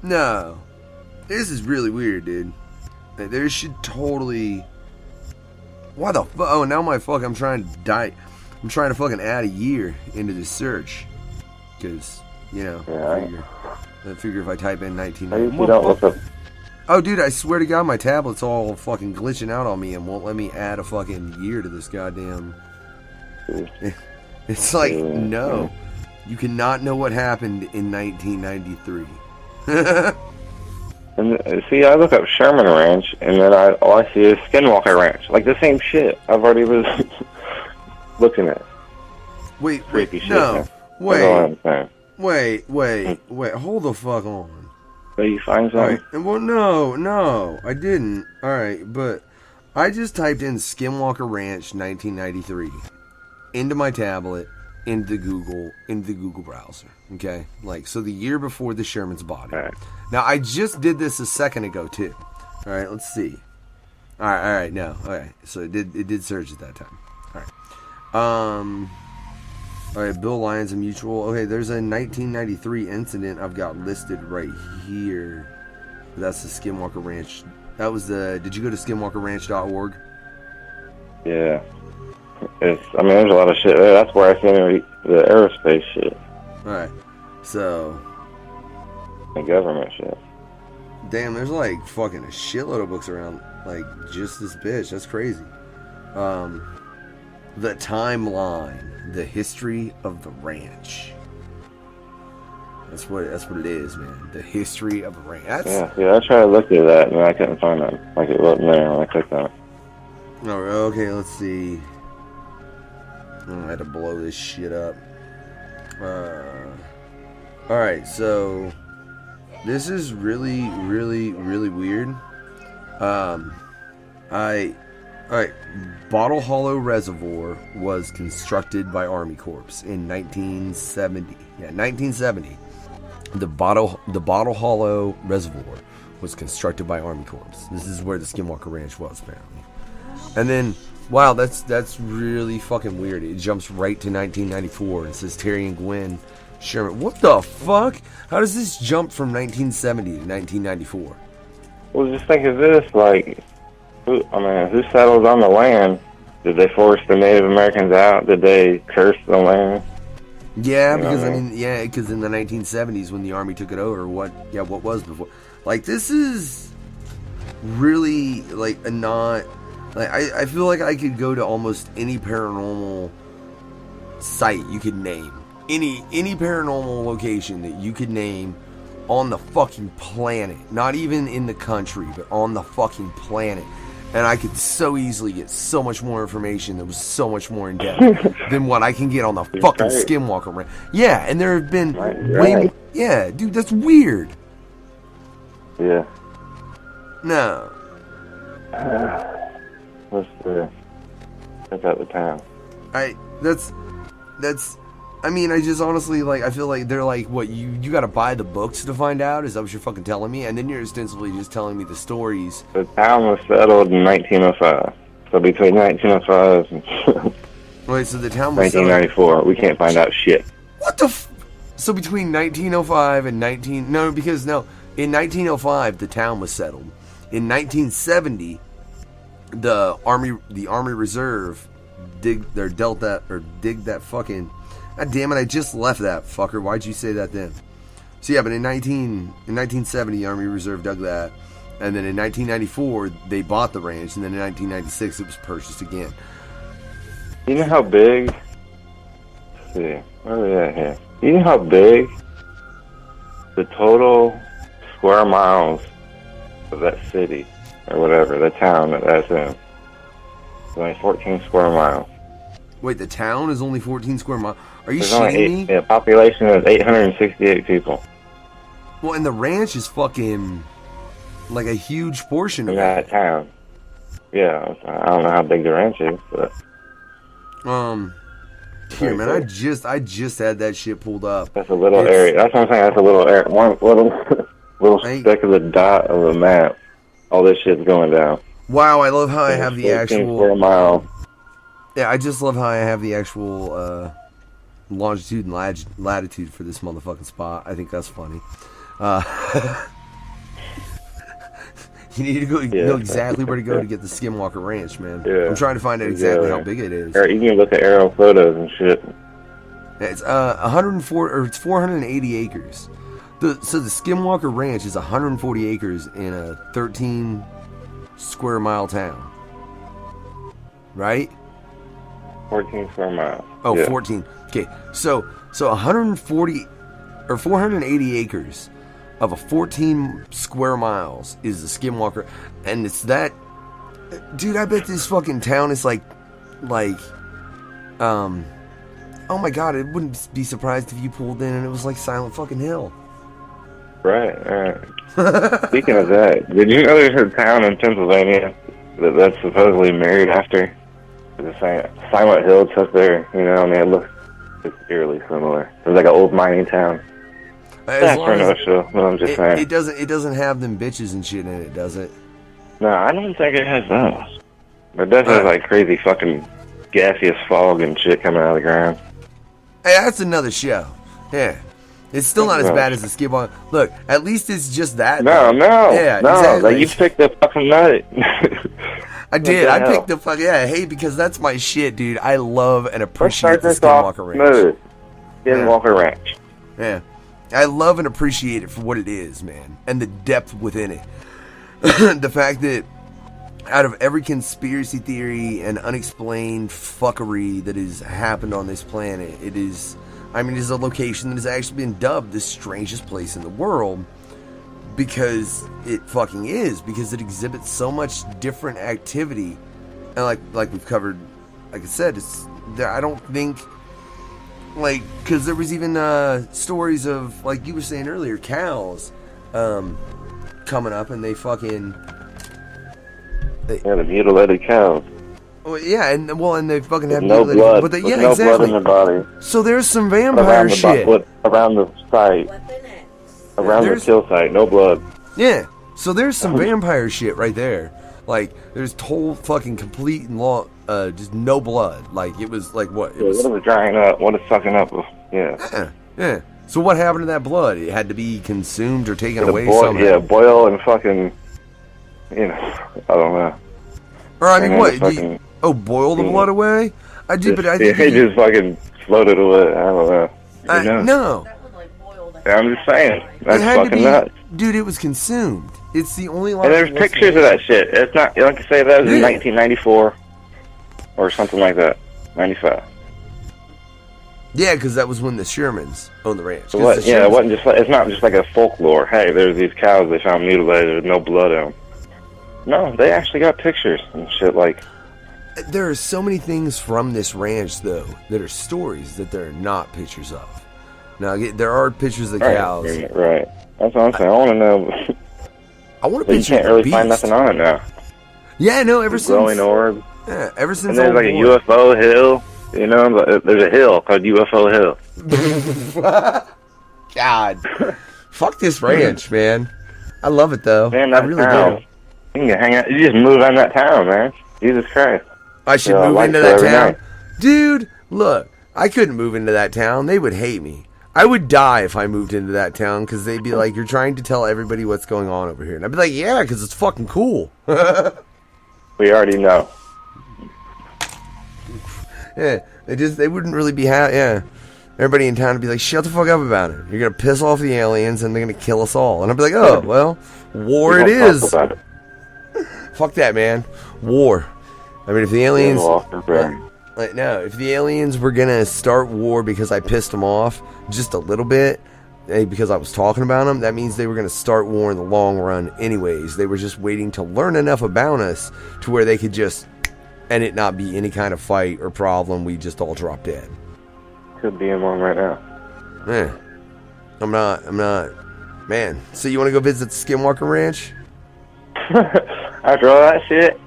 Speaker 4: No. This is really weird, dude. Like, there should totally... Why the fuck? Oh, now I'm trying to fucking add a year into this search. Because, I figure if I type in 1990... Oh, dude, I swear to God, my tablet's all fucking glitching out on me and won't let me add a fucking year to this goddamn... It's like, no. You cannot know what happened in 1993.
Speaker 7: And see, I look up Sherman Ranch, and then all I see is Skinwalker Ranch. Like, the same shit I've already was looking at.
Speaker 4: Wait,
Speaker 7: creepy shit.
Speaker 4: No.
Speaker 7: Man.
Speaker 4: Wait, hold the fuck on.
Speaker 7: But you find something?
Speaker 4: Right. Well, no, I didn't. Alright, but I just typed in Skinwalker Ranch 1993 into my tablet, into the Google browser. Okay? Like, so the year before the Shermans bought it.
Speaker 7: Right.
Speaker 4: Now, I just did this a second ago, too. Alright, let's see. Alright, no. Okay, so it did search at that time. Alright. Alright, Bill Lyons and Mutual. Okay, there's a 1993 incident I've got listed right here. That's the Skinwalker Ranch. That was did you go to skinwalkerranch.org?
Speaker 7: Yeah. There's a lot of shit there. That's where I seen the aerospace shit.
Speaker 4: Alright, so...
Speaker 7: The government shit.
Speaker 4: Damn, there's like fucking a shitload of books around. Like, just this bitch. That's crazy. The timeline, the history of the ranch. That's what it is, man. The history of the ranch.
Speaker 7: Yeah, I tried to look through that, and I couldn't find it. Like, it wasn't there when I clicked on it.
Speaker 4: Oh, okay, let's see. I had to blow this shit up. Alright, so this is really, really, really weird. Alright, Bottle Hollow Reservoir was constructed by Army Corps in 1970. Yeah, 1970. The Bottle Hollow Reservoir was constructed by Army Corps. This is where the Skinwalker Ranch was, apparently. And then, wow, that's really fucking weird. It jumps right to 1994. It says Terry and Gwen Sherman. What the fuck? How does this jump from 1970 to 1994?
Speaker 7: Well, just think of this, like, who settled on the land? Did they force the Native Americans out? Did they curse the land?
Speaker 4: Yeah, because because in the 1970s when the Army took it over, what was before? Like, this is really like a not. Like, I feel like I could go to almost any paranormal site you could name, any paranormal location that you could name on the fucking planet, not even in the country, but on the fucking planet. And I could so easily get so much more information that was so much more in depth than what I can get on the fucking Skinwalker Ranch. Yeah, and there have been way more. Yeah, dude, that's weird.
Speaker 7: Yeah.
Speaker 4: No.
Speaker 7: Let's check out the town.
Speaker 4: I mean, I just honestly, like, I feel like they're like, what, you gotta buy the books to find out? Is that what you're fucking telling me? And then you're ostensibly just telling me the stories.
Speaker 7: The town was settled in 1905. So between 1905 and
Speaker 4: Wait, so the town was
Speaker 7: 1994, we can't find out shit.
Speaker 4: What the So between 1905 and in 1905, the town was settled. In 1970, the Army Reserve dig that fucking... God damn it, I just left that, fucker. Why'd you say that then? So yeah, but in 1970, the Army Reserve dug that. And then in 1994, they bought the ranch. And then in 1996, it was purchased again.
Speaker 7: You know how big... Let's see, where are we at here? You know how big the total square miles of that city, or whatever, the town that's in? It's only 14 square miles.
Speaker 4: Wait, the town is only 14 square miles? Are you
Speaker 7: There's
Speaker 4: shitting me?
Speaker 7: The population is 868 people.
Speaker 4: Well, and the ranch is fucking like a huge portion of
Speaker 7: that town. Yeah, I don't know how big the ranch is, but
Speaker 4: here, man, I just had that shit pulled up.
Speaker 7: That's a little area. That's what I'm saying. That's a little area. One little speck of the dot of the map. All this shit's going down.
Speaker 4: Wow, I love how I have the actual
Speaker 7: square mile.
Speaker 4: Yeah, I just love how I have the actual longitude and latitude for this motherfucking spot. I think that's funny. You need to know exactly where to go to get the Skinwalker Ranch, man. Yeah, I'm trying to find out exactly how big it is.
Speaker 7: Or you can look at aerial photos and shit.
Speaker 4: Yeah, it's 480 acres. So the Skinwalker Ranch is 140 acres in a 13 square mile town. Right?
Speaker 7: 14 square miles.
Speaker 4: Oh, yeah. 14. Okay, so 140 or 480 acres of a 14 square miles is the Skinwalker, and it's that. Dude, I bet this fucking town is like, oh my god, I wouldn't be surprised if you pulled in and it was like Silent fucking Hill.
Speaker 7: Right. Speaking of that, did you know there's a town in Pennsylvania that's supposedly married after the Silent Hill took there? You know, and it looks eerily similar. It was like an old mining town. That's for no show, but I'm just saying.
Speaker 4: It doesn't have them bitches and shit in it, does it?
Speaker 7: No, I don't think it has those. But it does have like crazy fucking gaseous fog and shit coming out of the ground.
Speaker 4: Hey, that's another show. Yeah. It's still not as bad as the Skinwalker. Look, at least it's just that.
Speaker 7: No.
Speaker 4: Yeah, exactly.
Speaker 7: Like, you picked the fucking nut.
Speaker 4: I did. I picked the fuck. Yeah, hey, because that's my shit, dude. I love and appreciate the Skinwalker Ranch.
Speaker 7: Skinwalker Ranch.
Speaker 4: Yeah. I love and appreciate it for what it is, man. And the depth within it. The fact that out of every conspiracy theory and unexplained fuckery that has happened on this planet, it is a location that has actually been dubbed the strangest place in the world, because it fucking is, because it exhibits so much different activity. And like we've covered, like I said, I don't think, like, because there was even stories of, like you were saying earlier, cows coming up, and they fucking...
Speaker 7: Yeah, the mutilated cows.
Speaker 4: Well, yeah, and they fucking have
Speaker 7: no
Speaker 4: mutilated,
Speaker 7: blood,
Speaker 4: but they,
Speaker 7: with
Speaker 4: yeah,
Speaker 7: no
Speaker 4: exactly.
Speaker 7: blood in their body.
Speaker 4: So there's some vampire shit
Speaker 7: Around the site, around the kill site, no blood.
Speaker 4: Yeah, so there's some vampire shit right there. Like, there's total fucking complete and just no blood. Like, it was like what? It was,
Speaker 7: what is drying up? What is sucking up? Yeah.
Speaker 4: So what happened to that blood? It had to be consumed or taken away somehow.
Speaker 7: Yeah, boil and fucking, I don't know.
Speaker 4: Or I mean, what? Boil the blood away? I think
Speaker 7: he just fucking floated away. I don't know.
Speaker 4: No.
Speaker 7: Yeah, I'm just saying. That's fucking nuts.
Speaker 4: Dude, it was consumed. It's the only line.
Speaker 7: And there's pictures of that shit. It's not, like I say, that was in 1994 or something like that. 95.
Speaker 4: Yeah, because that was when the Shermans owned the ranch.
Speaker 7: It wasn't just. It's not just like a folklore. Hey, there's these cows they found mutilated with no blood in them. No, they actually got pictures and shit. Like,
Speaker 4: there are so many things from this ranch, though, that are stories that there are not pictures of. Now, there are pictures of cows.
Speaker 7: Right. That's what I'm saying. I want to know.
Speaker 4: I want to
Speaker 7: But you can't really find nothing on it now.
Speaker 4: Yeah, no, ever since.
Speaker 7: Glowing orb.
Speaker 4: Yeah, ever since.
Speaker 7: And there's like a UFO hill. There's a hill called UFO Hill.
Speaker 4: God. Fuck this ranch, man. I love it, though.
Speaker 7: Man,
Speaker 4: I really do.
Speaker 7: You can hang out. You just move on that town, man. Jesus Christ.
Speaker 4: I should move into that town? Dude, look. I couldn't move into that town. They would hate me. I would die if I moved into that town, because they'd be like, you're trying to tell everybody what's going on over here. And I'd be like, yeah, because it's fucking cool.
Speaker 7: We already know.
Speaker 4: Yeah, they wouldn't really be everybody in town would be like, shut the fuck up about it. You're going to piss off the aliens and they're going to kill us all. And I'd be like, oh, well, war it is. Fuck that, man. War. I mean, if the aliens... if the aliens were going to start war because I pissed them off just a little bit, because I was talking about them, that means they were going to start war in the long run anyways. They were just waiting to learn enough about us to where they could just... and it not be any kind of fight or problem. We just all drop dead.
Speaker 7: Could be in one right now.
Speaker 4: Yeah. I'm not. Man, so you want to go visit the Skinwalker Ranch?
Speaker 7: After all that shit,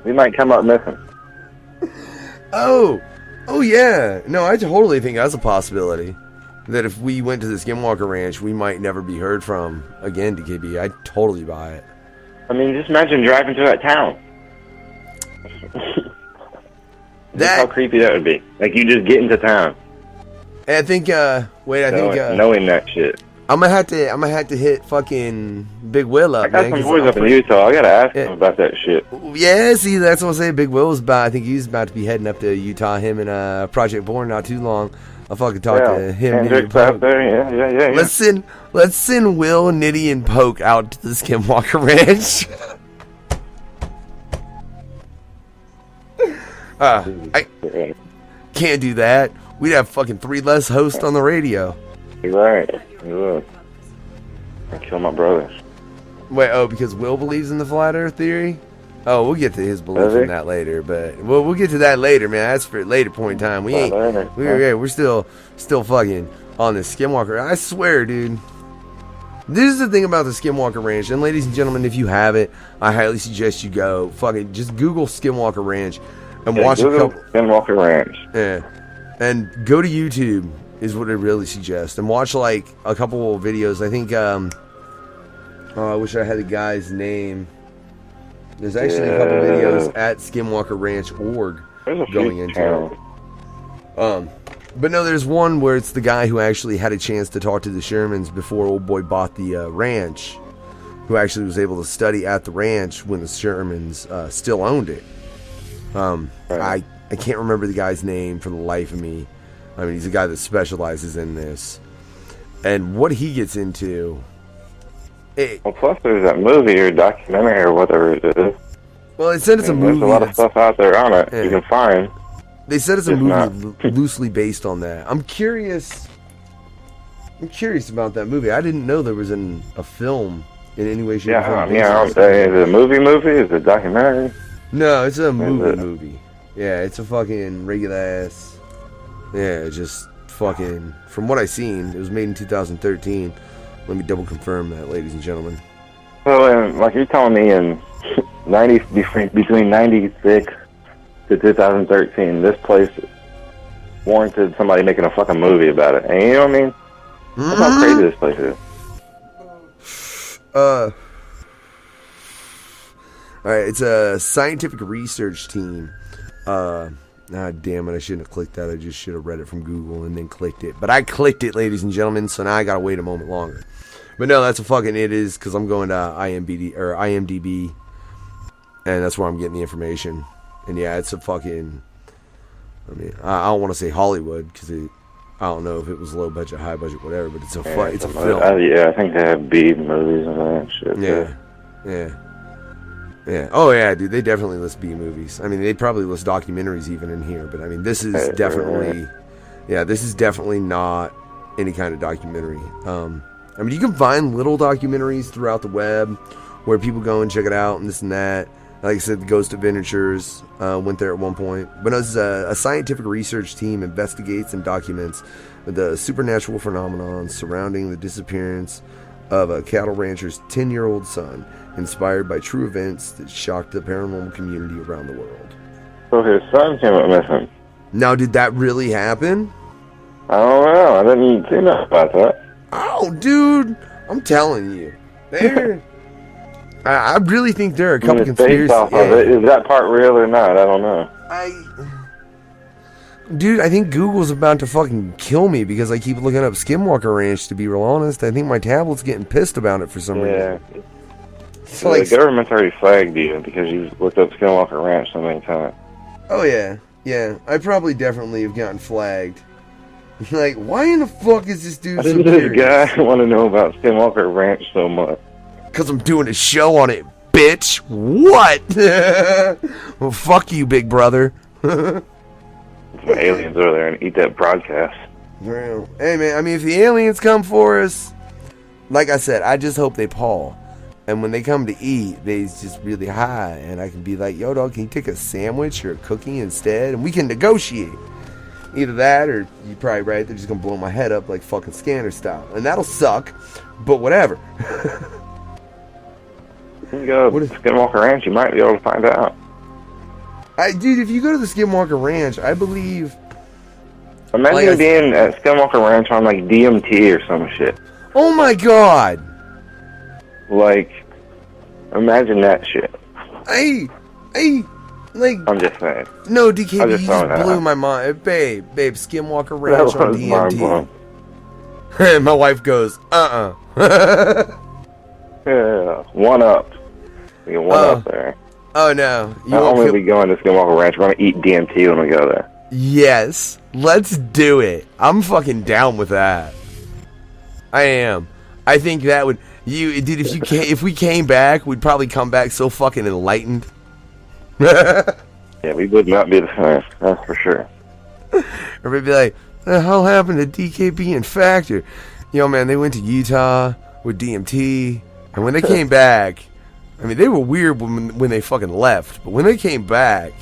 Speaker 7: we might come up missing.
Speaker 4: Oh yeah. No, I totally think that's a possibility. That if we went to the Skinwalker Ranch, we might never be heard from again, DKB. I'd totally buy it.
Speaker 7: I mean, just imagine driving to that town. That's how creepy that would be. Like, you just get into town.
Speaker 4: And I think,
Speaker 7: knowing that shit.
Speaker 4: I'm gonna have to hit fucking Big Will up.
Speaker 7: I got some boys up in Utah. I gotta ask them about that shit.
Speaker 4: Yeah, see, that's what I'm saying. Big Will was about. I think he's about to be heading up to Utah. Him and Project Born not too long. I'll fucking talk to him.
Speaker 7: Up there. Yeah.
Speaker 4: Let's send Will, Nitty, and Poke out to the Skinwalker Ranch. I can't do that. We'd have fucking 3 less hosts on the radio.
Speaker 7: You're right. You would. I'd kill my brothers.
Speaker 4: Wait, because Will believes in the flat Earth theory? Oh, we'll get to his belief in that later, but we'll get to that later, man. That's for a later point in time. We're still fucking on this Skinwalker. I swear, dude. This is the thing about the Skinwalker Ranch, and ladies and gentlemen, if you have it, I highly suggest you go fucking just Google Skinwalker Ranch and watch a couple.
Speaker 7: Skinwalker Ranch.
Speaker 4: Yeah, and go to YouTube is what I really suggest, and watch like a couple of videos. I think I wish I had the guy's name. There's actually a couple videos at skinwalkerranch.org going into it. But no, there's one where it's the guy who actually had a chance to talk to the Shermans before old boy bought the ranch, who actually was able to study at the ranch when the Shermans still owned it. I can't remember the guy's name for the life of me. I mean, he's a guy that specializes in this. And what he gets into...
Speaker 7: Well, plus there's that movie or documentary or whatever it is.
Speaker 4: Well, they said it's a movie.
Speaker 7: There's a lot of stuff out there on it you can find.
Speaker 4: They said it's a
Speaker 7: It's
Speaker 4: movie loosely based on that. I'm curious about that movie. I didn't know there was a film in any way, shape, or form.
Speaker 7: Yeah, is it a movie? Is it a documentary?
Speaker 4: No, it's a movie. Yeah, it's a fucking regular ass. Yeah, just fucking. From what I seen, it was made in 2013. Let me double confirm that, ladies and gentlemen.
Speaker 7: So, like you're telling me, in between 96 to 2013, this place warranted somebody making a fucking movie about it. And you know what I mean? That's how crazy this place is.
Speaker 4: Alright, it's a scientific research team. Damn it, I shouldn't have clicked that. I just should have read it from Google and then clicked it. But I clicked it, ladies and gentlemen, so now I gotta wait a moment longer. But no, that's it is, because I'm going to IMDb, and that's where I'm getting the information. And yeah, it's a fucking, I don't want to say Hollywood, because I don't know if it was low budget, high budget, whatever, but it's a film.
Speaker 7: I think they have B movies and all that shit.
Speaker 4: Yeah. Oh yeah, dude, they definitely list B movies. I mean, they'd probably list documentaries even in here, but I mean, this is definitely, this is definitely not any kind of documentary. I mean, you can find little documentaries throughout the web where people go and check it out and this and that. Like I said, the Ghost Adventures went there at one point. But this is a scientific research team investigates and documents the supernatural phenomenon surrounding the disappearance of a cattle rancher's 10-year-old son, inspired by true events that shocked the paranormal community around the world.
Speaker 7: So his son came up missing.
Speaker 4: Now, did that really happen?
Speaker 7: I don't know. I didn't see nothing about that.
Speaker 4: Oh, dude, I'm telling you. I really think there are a couple conspiracies.
Speaker 7: Is that part real or not? I don't know.
Speaker 4: Dude, I think Google's about to fucking kill me because I keep looking up Skinwalker Ranch, to be real honest. I think my tablet's getting pissed about it for some reason.
Speaker 7: So the government's already flagged you because you've looked up Skinwalker Ranch so many times.
Speaker 4: Oh, yeah. Yeah, I probably definitely have gotten flagged. Like, why in the fuck is this dude so
Speaker 7: curious? This guy want to know about Skinwalker Ranch so much?
Speaker 4: Because I'm doing a show on it, bitch. What? Well, fuck you, big brother.
Speaker 7: Some aliens over there and eat that broadcast.
Speaker 4: Hey, man, I mean, if the aliens come for us, like I said, I just hope they paw. And when they come to eat, they's just really high. And I can be like, yo, dog, can you take a sandwich or a cookie instead? And we can negotiate. Either that or, you're probably right, they're just going to blow my head up like fucking Scanner style. And that'll suck, but whatever.
Speaker 7: You go to Skinwalker Ranch, you might be able to find out.
Speaker 4: Dude, if you go to the Skinwalker Ranch, I believe...
Speaker 7: Imagine being at Skinwalker Ranch on, like, DMT or some shit.
Speaker 4: Oh, my God!
Speaker 7: Like, imagine that shit.
Speaker 4: Like...
Speaker 7: I'm just saying.
Speaker 4: No, DKB, you just blew my mind. Babe, Skinwalker Ranch on DMT. My wife goes,
Speaker 7: Yeah, one up. We get one up there.
Speaker 4: Oh, no.
Speaker 7: Not only are we going to Skinwalker Ranch, we're going to eat DMT when we go there.
Speaker 4: Yes. Let's do it. I'm fucking down with that. I am. I think that would... Dude, if we came back, we'd probably come back so fucking enlightened.
Speaker 7: Yeah, we would not be the same. That's for sure.
Speaker 4: Everybody be like, what the hell happened to DKB and Factor? Yo, man, they went to Utah with DMT, and when they came back, I mean, they were weird when they fucking left, but when they came back,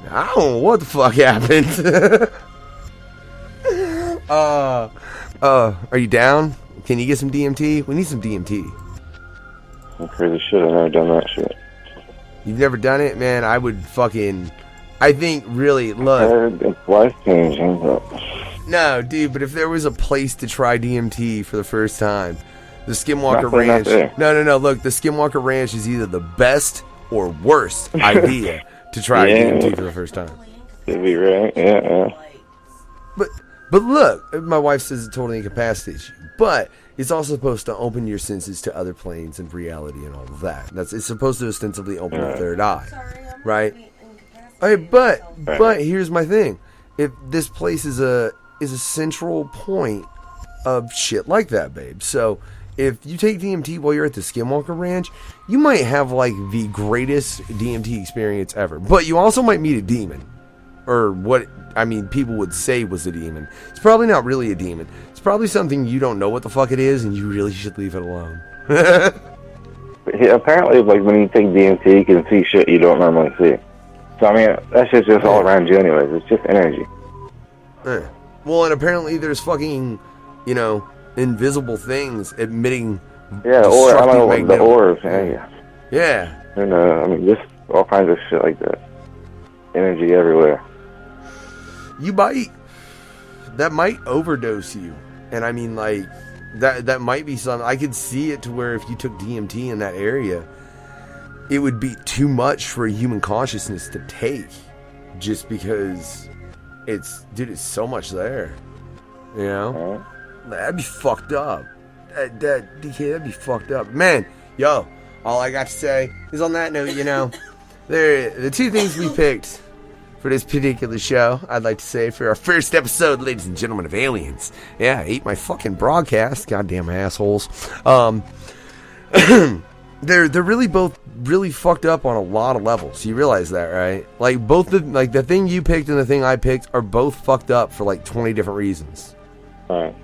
Speaker 4: I don't know what the fuck happened. Are you down? Can you get some DMT? We need some DMT.
Speaker 7: I'm crazy shit. I've never done that shit.
Speaker 4: You've never done it? Man, I would fucking... I think, really, look...
Speaker 7: It's life-changing, but...
Speaker 4: No, dude, but if there was a place to try DMT for the first time, the Skinwalker Ranch... No, look, the Skinwalker Ranch is either the best or worst idea to try DMT for the first time.
Speaker 7: Could be right, yeah.
Speaker 4: But look, my wife says it totally incapacitates you. But it's also supposed to open your senses to other planes and reality and all of that. It's supposed to ostensibly open the third eye, right? Okay, but here's my thing: if this place is a central point of shit like that, babe. So if you take DMT while you're at the Skinwalker Ranch, you might have like the greatest DMT experience ever. But you also might meet a demon. Or what, I mean, people would say was a demon. It's probably not really a demon. It's probably something you don't know what the fuck it is, and you really should leave it alone.
Speaker 7: Yeah, apparently, like, when you take DMT, you can see shit you don't normally see. So, I mean, that shit's just all around you anyways. It's just energy.
Speaker 4: Well, and apparently there's fucking, you know, invisible things emitting
Speaker 7: Yeah, or, I don't know, the orbs. Yeah.
Speaker 4: Yeah.
Speaker 7: And, I mean, just all kinds of shit like that. Energy everywhere.
Speaker 4: That might overdose you. And I mean, like, that might be something. I could see it to where if you took DMT in that area, it would be too much for a human consciousness to take, just because it's so much there, you know. That'd be fucked up. That'd be fucked up, man. Yo, all I got to say is, on that note, you know, the two things we picked for this particular show, I'd like to say, for our first episode, ladies and gentlemen of Aliens. Yeah, ate my fucking broadcast, goddamn assholes. They're really both really fucked up on a lot of levels. You realize that, right? Like, both the thing you picked and the thing I picked are both fucked up for like 20 different reasons.
Speaker 7: Alright.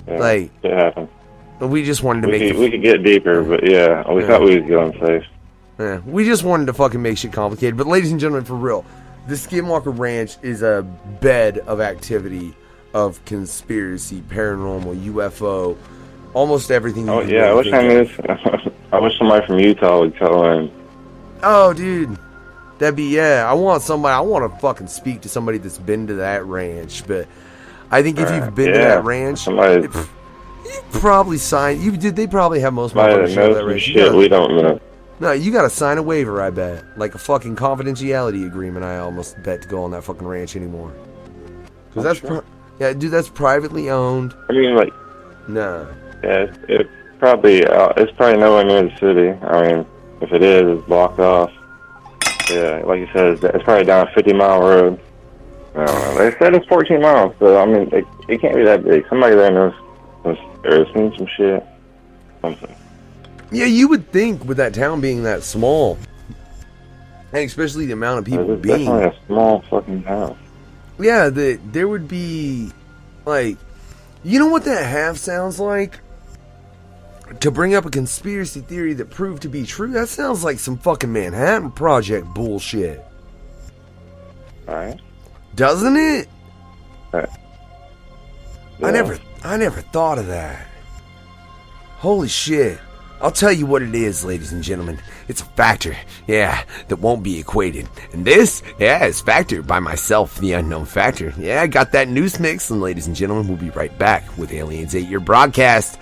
Speaker 7: Yeah,
Speaker 4: like,
Speaker 7: it happened.
Speaker 4: We just wanted to
Speaker 7: we could get deeper, but yeah, we thought we was going safe.
Speaker 4: Yeah, we just wanted to fucking make shit complicated. But ladies and gentlemen, for real, the Skinwalker Ranch is a bed of activity, of conspiracy, paranormal, UFO, almost everything.
Speaker 7: Oh yeah, I wish somebody from Utah would tell him.
Speaker 4: Oh, dude, that'd be I want to fucking speak to somebody that's been to that ranch. But I think if you've been to that ranch, you probably sign. They probably have most motherfuckers show that ranch.
Speaker 7: Shit, we don't know.
Speaker 4: No, you gotta sign a waiver, I bet. Like a fucking confidentiality agreement, I almost bet, to go on that fucking ranch anymore. Because that's privately owned.
Speaker 7: I mean, like...
Speaker 4: No.
Speaker 7: Yeah, it's probably nowhere near the city. I mean, if it is, it's blocked off. Yeah, like you said, it's probably down a 50-mile road. I don't know. They said it's 14 miles, so, I mean, it can't be that big. Somebody there knows or seen some shit. Something.
Speaker 4: Yeah, you would think with that town being that small, and especially the amount of people
Speaker 7: it's definitely a small fucking town.
Speaker 4: Yeah, there would be, like, you know what that half sounds like? To bring up a conspiracy theory that proved to be true, that sounds like some fucking Manhattan Project bullshit.
Speaker 7: Alright.
Speaker 4: Doesn't it?
Speaker 7: Yeah.
Speaker 4: I never thought of that. Holy shit. I'll tell you what it is, ladies and gentlemen. It's a factor, that won't be equated. And this, is factored by myself, the unknown factor. Yeah, I got that news mix, and ladies and gentlemen, we'll be right back with Aliens 8-Year Broadcast.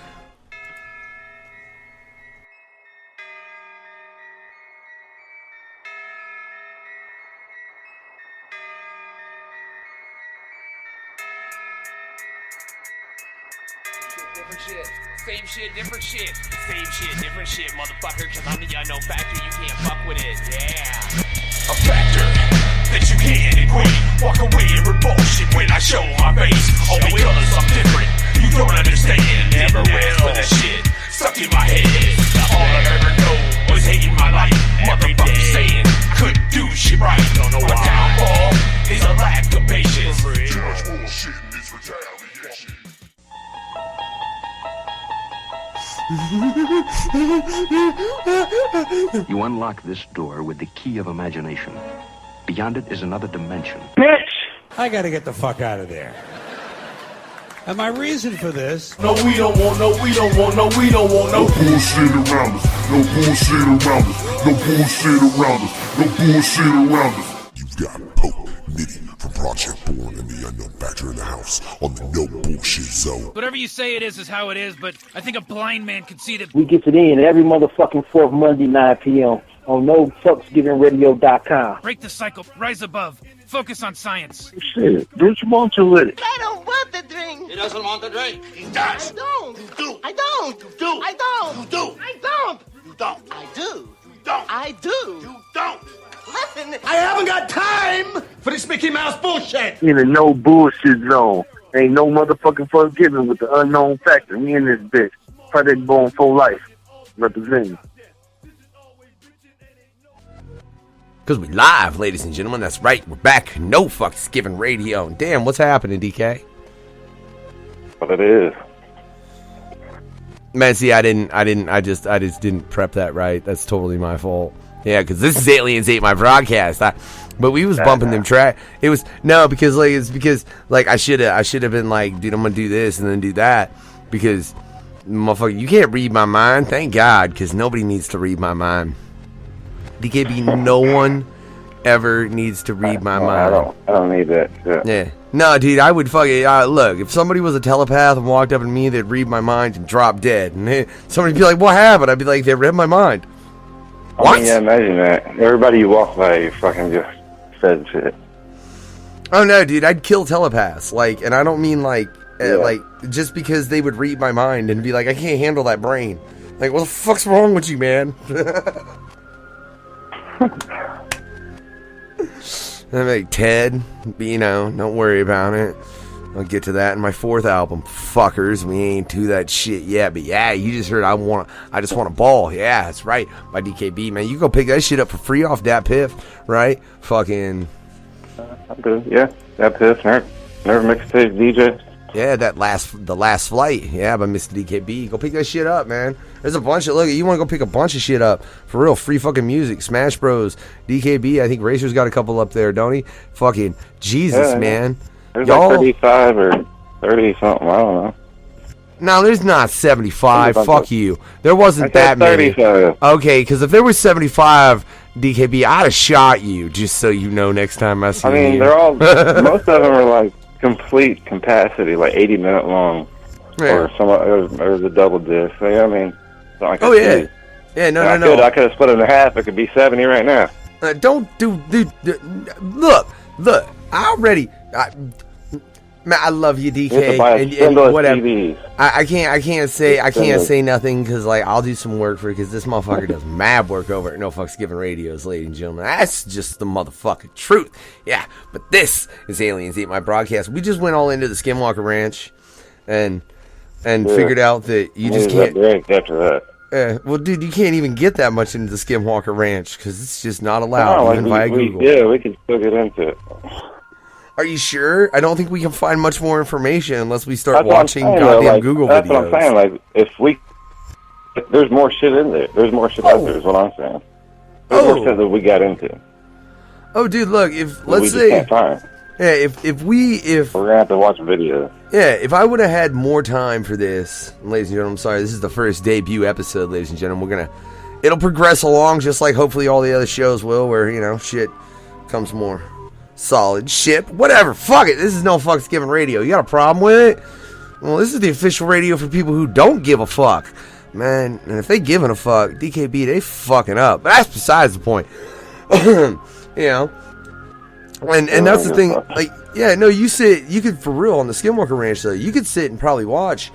Speaker 1: Same shit, different shit. Same shit, different shit, motherfucker. Cause I'm the unknown factor, you can't fuck with it. Yeah. A factor that you can't equate. Walk away and bullshit when I show my face. Only colors I'm different. You don't understand. Never will. For the shit stuck in my head. All I've ever known was hating my life. Motherfucker saying couldn't do shit right. Don't know why. My downfall is a lack of patience. Too much bullshit in this retaliation.
Speaker 3: You unlock this door with the key of imagination. Beyond it is another dimension.
Speaker 5: Bitch!
Speaker 6: I gotta get the fuck out of there. And my reason for this...
Speaker 5: No, we don't want no bullshit around us. No bullshit around us. No bullshit around us. No bullshit around us.
Speaker 8: You've got Pope, Nitty from Project Born and the Unknown Factor in the house on the No Bullshit Zone.
Speaker 1: Whatever you say it is how it is, but I think a blind man can see that.
Speaker 9: We get it in every motherfucking fourth Monday, 9 p.m. on NoFucksGivenRadio.com.
Speaker 1: Break the cycle, rise above, focus on science.
Speaker 5: Shit, don't you want to let it?
Speaker 10: I don't want the drink.
Speaker 5: He doesn't want the drink. He
Speaker 10: I
Speaker 5: does.
Speaker 10: don't.
Speaker 5: You do.
Speaker 10: I don't.
Speaker 5: You do.
Speaker 10: I don't.
Speaker 5: You do.
Speaker 10: I don't.
Speaker 5: You don't.
Speaker 10: I do.
Speaker 5: You don't.
Speaker 10: I do.
Speaker 5: You don't.
Speaker 10: Listen.
Speaker 5: I haven't got time for this Mickey Mouse bullshit.
Speaker 7: In a no bullshit zone. Ain't no motherfucking forgiving with the unknown factor. Me in this bitch.
Speaker 9: Predator Born Full Life. Representing.
Speaker 4: Because we live, ladies and gentlemen. That's right. We're back. No fucks given radio. Damn, what's happening, DK?
Speaker 7: What it is.
Speaker 4: Man, see, I just didn't prep that right. That's totally my fault. Yeah, because this is Aliens Ate My Broadcast. But we was bumping them track. It was because I should have been like, dude, I'm gonna do this and then do that because motherfucker, you can't read my mind. Thank God, because nobody needs to read my mind. DKB, no one ever needs to read my mind.
Speaker 7: I don't need that shit.
Speaker 4: Yeah. No, dude, I would fucking look. If somebody was a telepath and walked up to me, they'd read my mind and drop dead. And somebody'd be like, "What happened?" I'd be like, "They read my mind." What?
Speaker 7: I mean, yeah, imagine that. Everybody you walk by fucking just said shit.
Speaker 4: Oh no, dude, I'd kill telepaths. Like, and I don't mean like just because they would read my mind and be like, "I can't handle that brain." Like, what the fuck's wrong with you, man? I'm like, Ted, don't worry about it. I'll get to that in my 4th album, fuckers. We ain't to that shit yet, but yeah, you just heard I just want a ball. Yeah, that's right, by DKB, man. You go pick that shit up for free off Dat Piff, right? Fucking.
Speaker 7: I'm good. Yeah, Dat Piff, Nerve Mixtape DJ.
Speaker 4: Yeah, the last flight. Yeah, by Mistah DKB. Go pick that shit up, man. There's a bunch of you want to go pick a bunch of shit up for real. Free fucking music. Smash Bros. DKB. I think Racer's got a couple up there, don't he? Fucking Jesus, man.
Speaker 7: There's like 35 or 30 something. I don't know.
Speaker 4: No, there's not 75. Fuck you. There wasn't that many. 35. Okay, because if there was 75, DKB, I'd have shot you. Just so you know, next time I see you.
Speaker 7: I mean, they're all. Most of them are like complete capacity, like 80-minute long, or the double disc. So, yeah, I mean, like
Speaker 4: no.
Speaker 7: I could have split it in half. It could be 70 right now.
Speaker 4: Don't do, dude. Look. Man, I love you, DK, and whatever. I can't say nothing because I'll do some work for it because this motherfucker does mad work over at No Fucks Given Radios, ladies and gentlemen. That's just the motherfucking truth. Yeah, but this is Aliens Ate My Broadcast. We just went all into the Skinwalker Ranch and figured out that you just can't.
Speaker 7: After that.
Speaker 4: Well, dude, you can't even get that much into the Skinwalker Ranch because it's just not allowed even via Google.
Speaker 7: Yeah, we can still get into it.
Speaker 4: Are you sure? I don't think we can find much more information unless we start watching goddamn Google videos.
Speaker 7: That's what I'm saying. Like, if there's more shit in there. There's more shit out there is what I'm saying. There's more shit that we got into.
Speaker 4: Oh, dude, look, let's say...
Speaker 7: can't find.
Speaker 4: Yeah,
Speaker 7: we're gonna have to watch videos.
Speaker 4: Yeah, if I would have had more time for this, ladies and gentlemen, I'm sorry, this is the first debut episode, ladies and gentlemen. It'll progress along just like hopefully all the other shows will, where, shit comes more solid shit. Whatever, fuck it. This is No Fucks Given Radio. You got a problem with it? Well, this is the official radio for people who don't give a fuck. Man, and if they giving a fuck, DKB, they fucking up. But that's besides the point. And that's the thing. Like, yeah, no, you could, for real, on the Skinwalker Ranch, though, you could sit and probably watch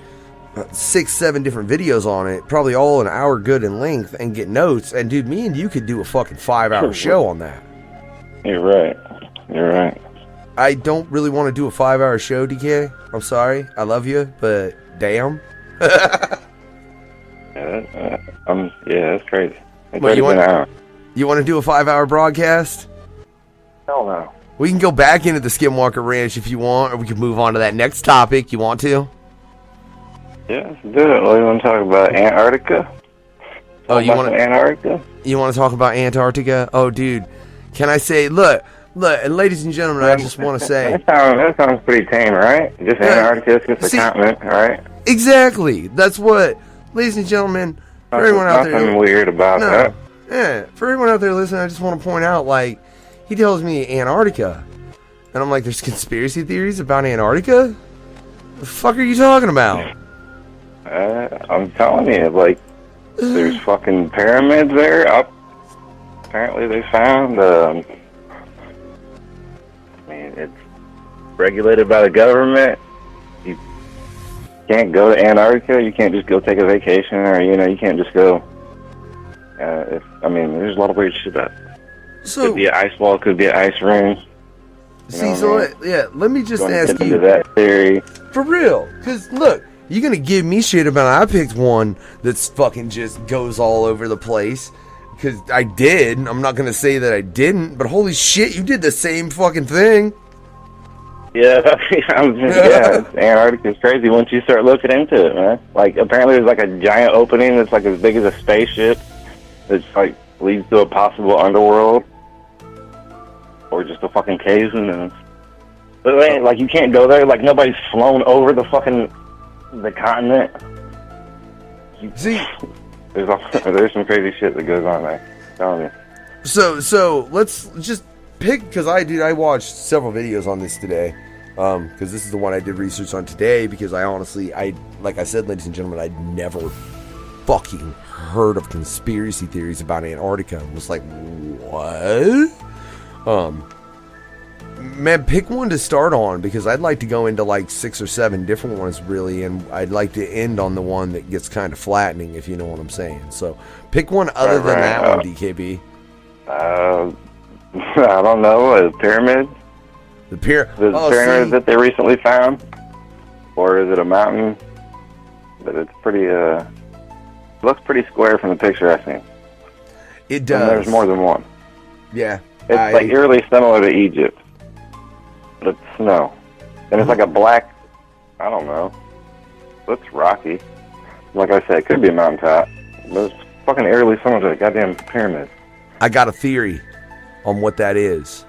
Speaker 4: 6-7 different videos on it, probably all an hour good in length, and get notes. And dude, me and you could do a fucking 5-hour show on that.
Speaker 7: You're right.
Speaker 4: I don't really want to do a 5-hour show, DK. I'm sorry. I love you, but damn.
Speaker 7: That's crazy.
Speaker 4: You want to do a 5-hour broadcast?
Speaker 7: Hell no.
Speaker 4: We can go back into the Skinwalker Ranch if you want, or we can move on to that next topic. You want to?
Speaker 7: Yeah, let's do it. What do you want to talk about? Antarctica?
Speaker 4: You want
Speaker 7: Antarctica?
Speaker 4: You want to talk about Antarctica? Oh, dude. Can I say, look, and ladies and gentlemen, I just want to say...
Speaker 7: That sounds pretty tame, right? Just Antarctica, just a continent, right?
Speaker 4: Exactly. That's what, ladies and gentlemen, for everyone out there...
Speaker 7: Nothing weird about that.
Speaker 4: Yeah, for everyone out there listening, I just want to point out, he tells me Antarctica. And I'm like, there's conspiracy theories about Antarctica? The fuck are you talking about?
Speaker 7: I'm telling you, there's fucking pyramids there. Apparently they found, it's regulated by the government. You can't go to Antarctica. You can't just go take a vacation, or, you can't just go. There's a lot of weird shit about it.
Speaker 4: So,
Speaker 7: could be an ice wall, could be an ice ring.
Speaker 4: Let me just ask you
Speaker 7: that theory.
Speaker 4: for real, because look, You gonna give me shit about I picked one that's fucking just goes all over the place? Because I did. I'm not gonna say that I didn't, but holy shit, you did the same fucking thing.
Speaker 7: Yeah, Antarctica's crazy once you start looking into it, man. Like, apparently there's like a giant opening that's like as big as a spaceship that's like leads to a possible underworld. Or just a fucking cave, who knows? But man, like, you can't go there, like nobody's flown over the continent.
Speaker 4: See,
Speaker 7: there's some crazy shit that goes on there. I'm telling you.
Speaker 4: So let's just pick, because I watched several videos on this today, because this is the one I did research on today, because I honestly, like I said, ladies and gentlemen, I'd never fucking heard of conspiracy theories about Antarctica. I was like, what? Man, pick one to start on, because I'd like to go into like 6 or 7 different ones, really, and I'd like to end on the one that gets kind of flattening, if you know what I'm saying. So pick one other than that one, DKB.
Speaker 7: I don't know, a pyramid?
Speaker 4: The
Speaker 7: pyramid that they recently found? Or is it a mountain? But it's pretty, looks pretty square from the picture I've seen.
Speaker 4: It does.
Speaker 7: And there's more than one.
Speaker 4: Yeah.
Speaker 7: It's like eerily similar to Egypt. But it's snow. And it's like a black, I don't know. Looks rocky. Like I said, it could be a mountaintop. But it's fucking eerily similar to a goddamn pyramid.
Speaker 4: I got a theory on what that is.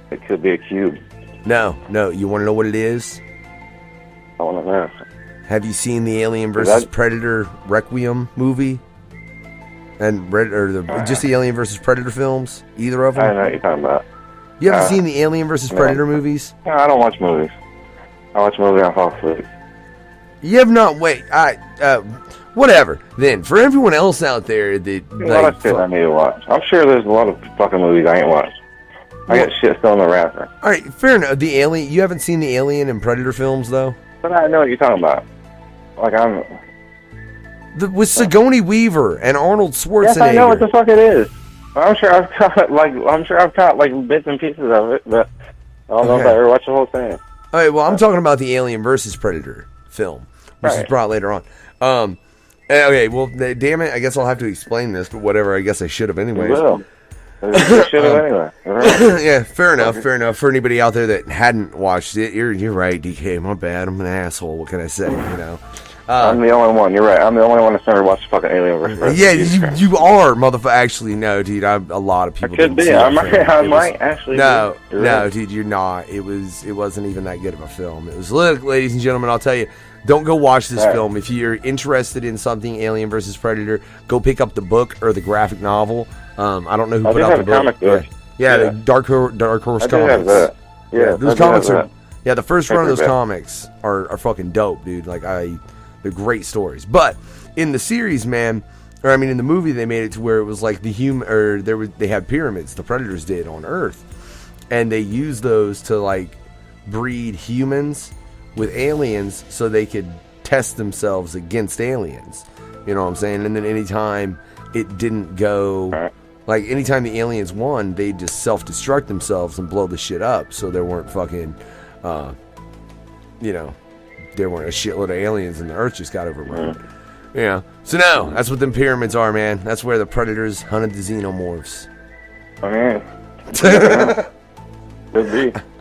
Speaker 7: It could be a cube.
Speaker 4: No. You want to know what it is?
Speaker 7: I want to know.
Speaker 4: Have you seen the Alien vs. Predator Requiem movie? And just the Alien vs. Predator films? Either of them?
Speaker 7: I know what you're talking about.
Speaker 4: You haven't seen the Alien vs. Predator movies?
Speaker 7: No, I don't watch movies. I watch movies and I fall asleep.
Speaker 4: You have not. Wait, whatever. Then, for everyone else out there that
Speaker 7: There's a lot of shit I need to watch. I'm sure there's a lot of fucking movies I ain't watched. I got shit still in the wrapper.
Speaker 4: All right, fair enough. The Alien. You haven't seen the Alien and Predator films, though.
Speaker 7: But I know what you're talking about. Like
Speaker 4: with Sigourney Weaver and Arnold Schwarzenegger.
Speaker 7: Yes, I know what the fuck it is. I'm sure I've caught like bits and pieces of it, but I don't know if I ever watched the whole thing.
Speaker 4: All right, well, I'm talking about the Alien vs. Predator film, which is brought later on. Okay, well, damn it, I guess I'll have to explain this, but whatever, I guess I should have anyways.
Speaker 7: You will. You should have anyway.
Speaker 4: Yeah, fair enough. For anybody out there that hadn't watched it, you're right, DK. My bad. I'm an asshole. What can I say? You know.
Speaker 7: I'm the only one. You're right. I'm the only one that's never watched fucking Alien vs. Predator.
Speaker 4: Yeah, you are, motherfucker. Actually, no, dude. A lot of people.
Speaker 7: I could be. I might actually.
Speaker 4: No,
Speaker 7: right.
Speaker 4: dude, you're not. It wasn't even that good of a film. It was. Look, ladies and gentlemen, I'll tell you. Don't go watch this film. If you're interested in something, Alien vs. Predator, go pick up the book or the graphic novel. I don't know who put out the book.
Speaker 7: Comic book.
Speaker 4: Yeah, the Dark Horse Comics.
Speaker 7: Have that. Yeah,
Speaker 4: those comics are. Yeah, the first run of those comics are fucking dope, dude. Like they're great stories. But in the series, man, or I mean in the movie, they made it to where it was like they had pyramids. The Predators did on Earth, and they used those to like breed humans with aliens so they could test themselves against aliens. You know what I'm saying? And then anytime it didn't go, like anytime the aliens won, they just self-destruct themselves and blow the shit up. So there weren't fucking, there weren't a shitload of aliens and the Earth just got overrun. Yeah. So no, that's what them pyramids are, man. That's where the Predators hunted the xenomorphs.
Speaker 7: I mean,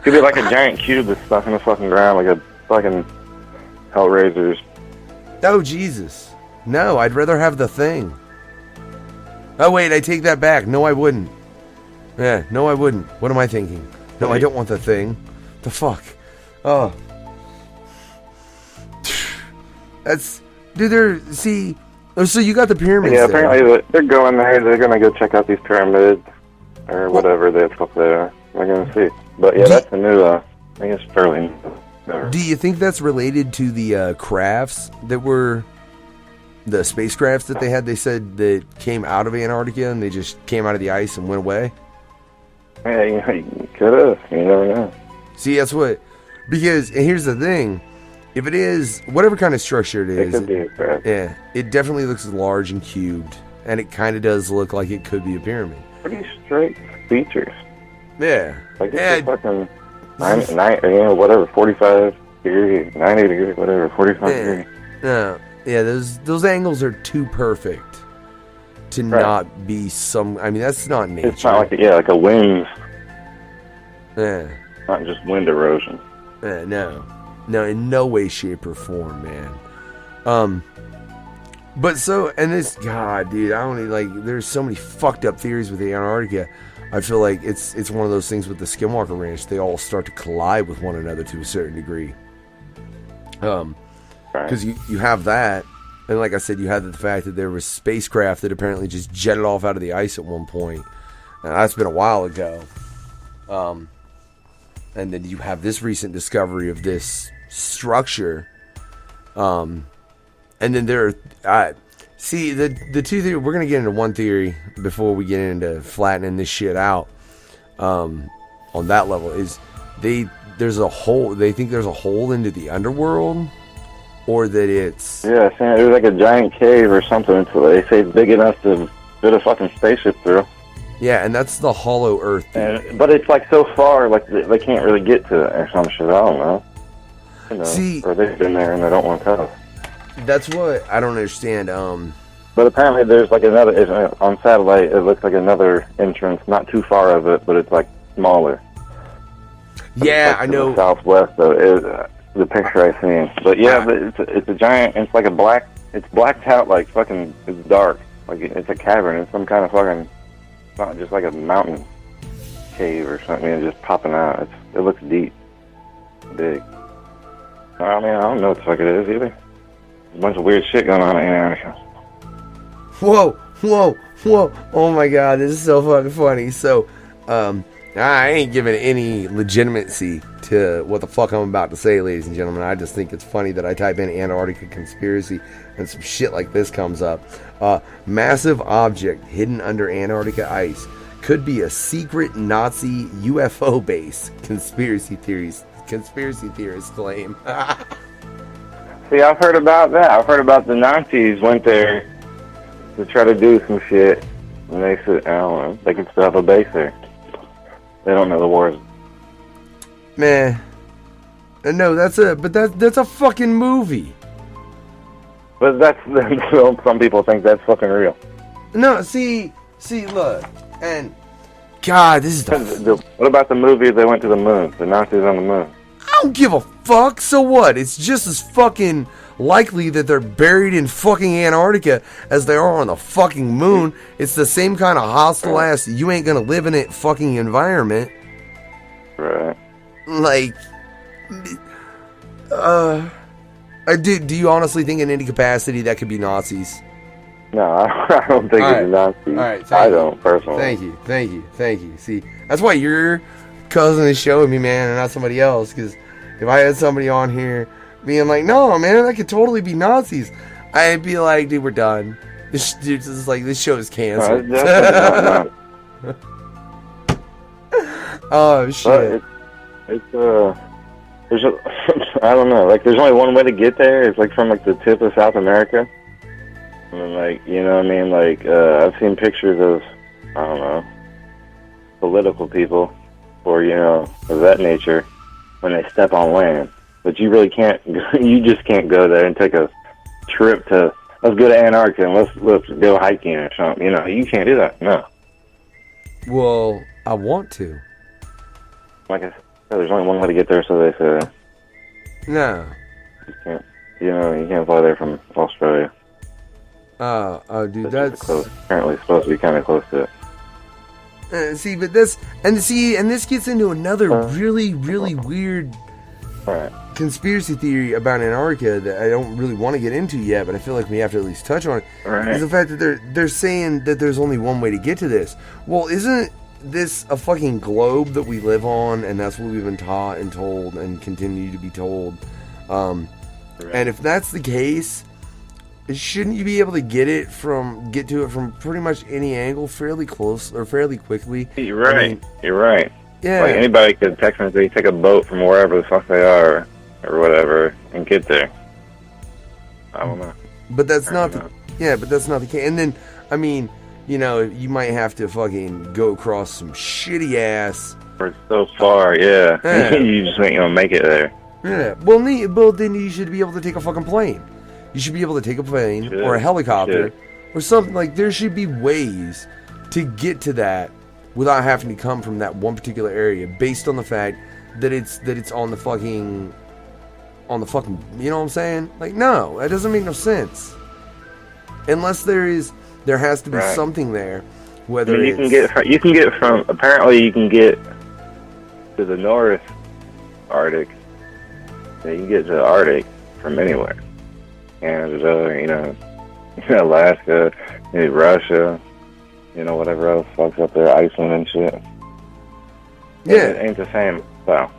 Speaker 7: could be like a giant cube that's stuck in the fucking ground, like a fucking Hellraisers.
Speaker 4: Oh, Jesus. No, I'd rather have the Thing. Oh, wait, I take that back. No, I wouldn't. Yeah, no, I wouldn't. What am I thinking? No, I don't want the Thing. The fuck? Oh. That's... Dude, so you got the pyramids
Speaker 7: Yeah,
Speaker 4: there.
Speaker 7: apparently they're going there. They're going to go check out these pyramids or whatever that's up there. We're going to see. But yeah, that's a new, I guess, fairly new.
Speaker 4: Do you think that's related to the crafts that were... The spacecrafts that they had, they said, that came out of Antarctica and they just came out of the ice and went away?
Speaker 7: Yeah, you could have. You never know.
Speaker 4: See, that's what... Because, and here's the thing. If it is, whatever kind of structure it is...
Speaker 7: It could be a craft.
Speaker 4: Yeah, it definitely looks large and cubed. And it kind of does look like it could be a pyramid.
Speaker 7: Pretty straight features.
Speaker 4: Yeah.
Speaker 7: Like, it's fucking 45 degree, 90 degree, whatever, 45 degree.
Speaker 4: No, yeah, those angles are too perfect to not be some. I mean, that's not nature.
Speaker 7: It's not like a wind.
Speaker 4: Yeah.
Speaker 7: Not just wind erosion.
Speaker 4: No, in no way, shape, or form, man. But so, and this, God, dude, I don't even, like, there's so many fucked up theories with the Antarctica. I feel like it's one of those things with the Skinwalker Ranch. They all start to collide with one another to a certain degree. Because you have that, and like I said, you have the fact that there was spacecraft that apparently just jetted off out of the ice at one point. Now, that's been a while ago. And then you have this recent discovery of this structure. And then there are... see, the two theories... We're going to get into one theory before we get into flattening this shit out. On that level is... There's a hole... They think there's a hole into the underworld. Or that it's...
Speaker 7: Yeah, there's like a giant cave or something. So they say it's big enough to fit a fucking spaceship through.
Speaker 4: Yeah, and that's the hollow earth.
Speaker 7: But it's like so far, like they can't really get to it or some shit. I don't know. You know,
Speaker 4: see,
Speaker 7: or they've been there and they don't want to tell.
Speaker 4: That's what I don't understand.
Speaker 7: But apparently there's like another, on satellite, it looks like another entrance, not too far of it, but it's like smaller.
Speaker 4: Yeah,
Speaker 7: like
Speaker 4: I know.
Speaker 7: Southwest, though, the picture I seen. But yeah, it's a giant, it's like it's blacked out, like fucking, it's dark. Like it's a cavern, it's some kind of fucking, it's not just like a mountain cave or something, it's just popping out. It looks deep, big. I mean, I don't know what the fuck it is either. A bunch of weird shit going on in Antarctica.
Speaker 4: Whoa. Oh my god, this is so fucking funny. So, I ain't giving any legitimacy to what the fuck I'm about to say, ladies and gentlemen. I just think it's funny that I type in Antarctica conspiracy and some shit like this comes up. Massive object hidden under Antarctica ice could be a secret Nazi UFO base. Conspiracy theorists claim.
Speaker 7: See, I've heard about that. I've heard about the Nazis went there to try to do some shit, and they said, I don't know, they can still have a base there. They don't know the wars.
Speaker 4: Man, no, that's a fucking movie.
Speaker 7: But that's some people think that's fucking real.
Speaker 4: No, see, look, and God, this is
Speaker 7: what about the movie they went to the moon? The Nazis on the moon.
Speaker 4: I don't give a fuck. So what? It's just as fucking likely that they're buried in fucking Antarctica as they are on the fucking moon. It's the same kind of hostile ass, you ain't gonna live in it fucking environment.
Speaker 7: Right.
Speaker 4: Like, do you honestly think in any capacity that could be Nazis?
Speaker 7: No, I don't think it's Nazis.
Speaker 4: All right,
Speaker 7: I don't, personally.
Speaker 4: Thank you. See, that's why your cousin is showing me, man, and not somebody else. Because if I had somebody on here being like, no, man, that could totally be Nazis, I'd be like, dude, we're done. This show is canceled.
Speaker 7: No,
Speaker 4: oh, shit.
Speaker 7: There's I don't know, like, there's only one way to get there. It's like from like the tip of South America. And like, you know what I mean? Like, I've seen pictures of, I don't know, political people or, you know, of that nature when they step on land. But you really can't, you just can't go there and take a trip to, let's go to Antarctica and let's go hiking or something. You know, you can't do that. No.
Speaker 4: Well, I want to.
Speaker 7: Like I said, there's only one way to get there, so they say.
Speaker 4: No.
Speaker 7: You can't, you know, you can't fly there from Australia.
Speaker 4: Dude, that's
Speaker 7: close. Apparently supposed to be kind of close to it.
Speaker 4: See, but this, and this gets into another really, really weird conspiracy theory about Antarctica that I don't really want to get into yet, but I feel like we have to at least touch on it. Is the fact that they're saying that there's only one way to get to this. Well, isn't this a fucking globe that we live on, and that's what we've been taught and told and continue to be told? And if that's the case, shouldn't you be able to get to it from pretty much any angle fairly close or fairly quickly?
Speaker 7: You're right. I mean, you're right.
Speaker 4: Yeah.
Speaker 7: Like anybody could technically take a boat from wherever the fuck they are or whatever and get there. I don't know.
Speaker 4: But that's not the case. And then, I mean, you know, you might have to fucking go across some shitty ass.
Speaker 7: For so far, yeah. You just ain't gonna make it there.
Speaker 4: Yeah. Well, then you should be able to take a fucking plane. You should be able to take a plane or a helicopter or something. Like, there should be ways to get to that without having to come from that one particular area, based on the fact that it's on the fucking, you know what I'm saying? Like, no, that doesn't make no sense. Unless there has to be something there. Whether
Speaker 7: you can get from apparently you can get to the North Arctic. Yeah, you can get to the Arctic from anywhere. Canada, Alaska, maybe Russia, whatever else fucks up there, Iceland and shit.
Speaker 4: Yeah,
Speaker 7: it ain't the same. So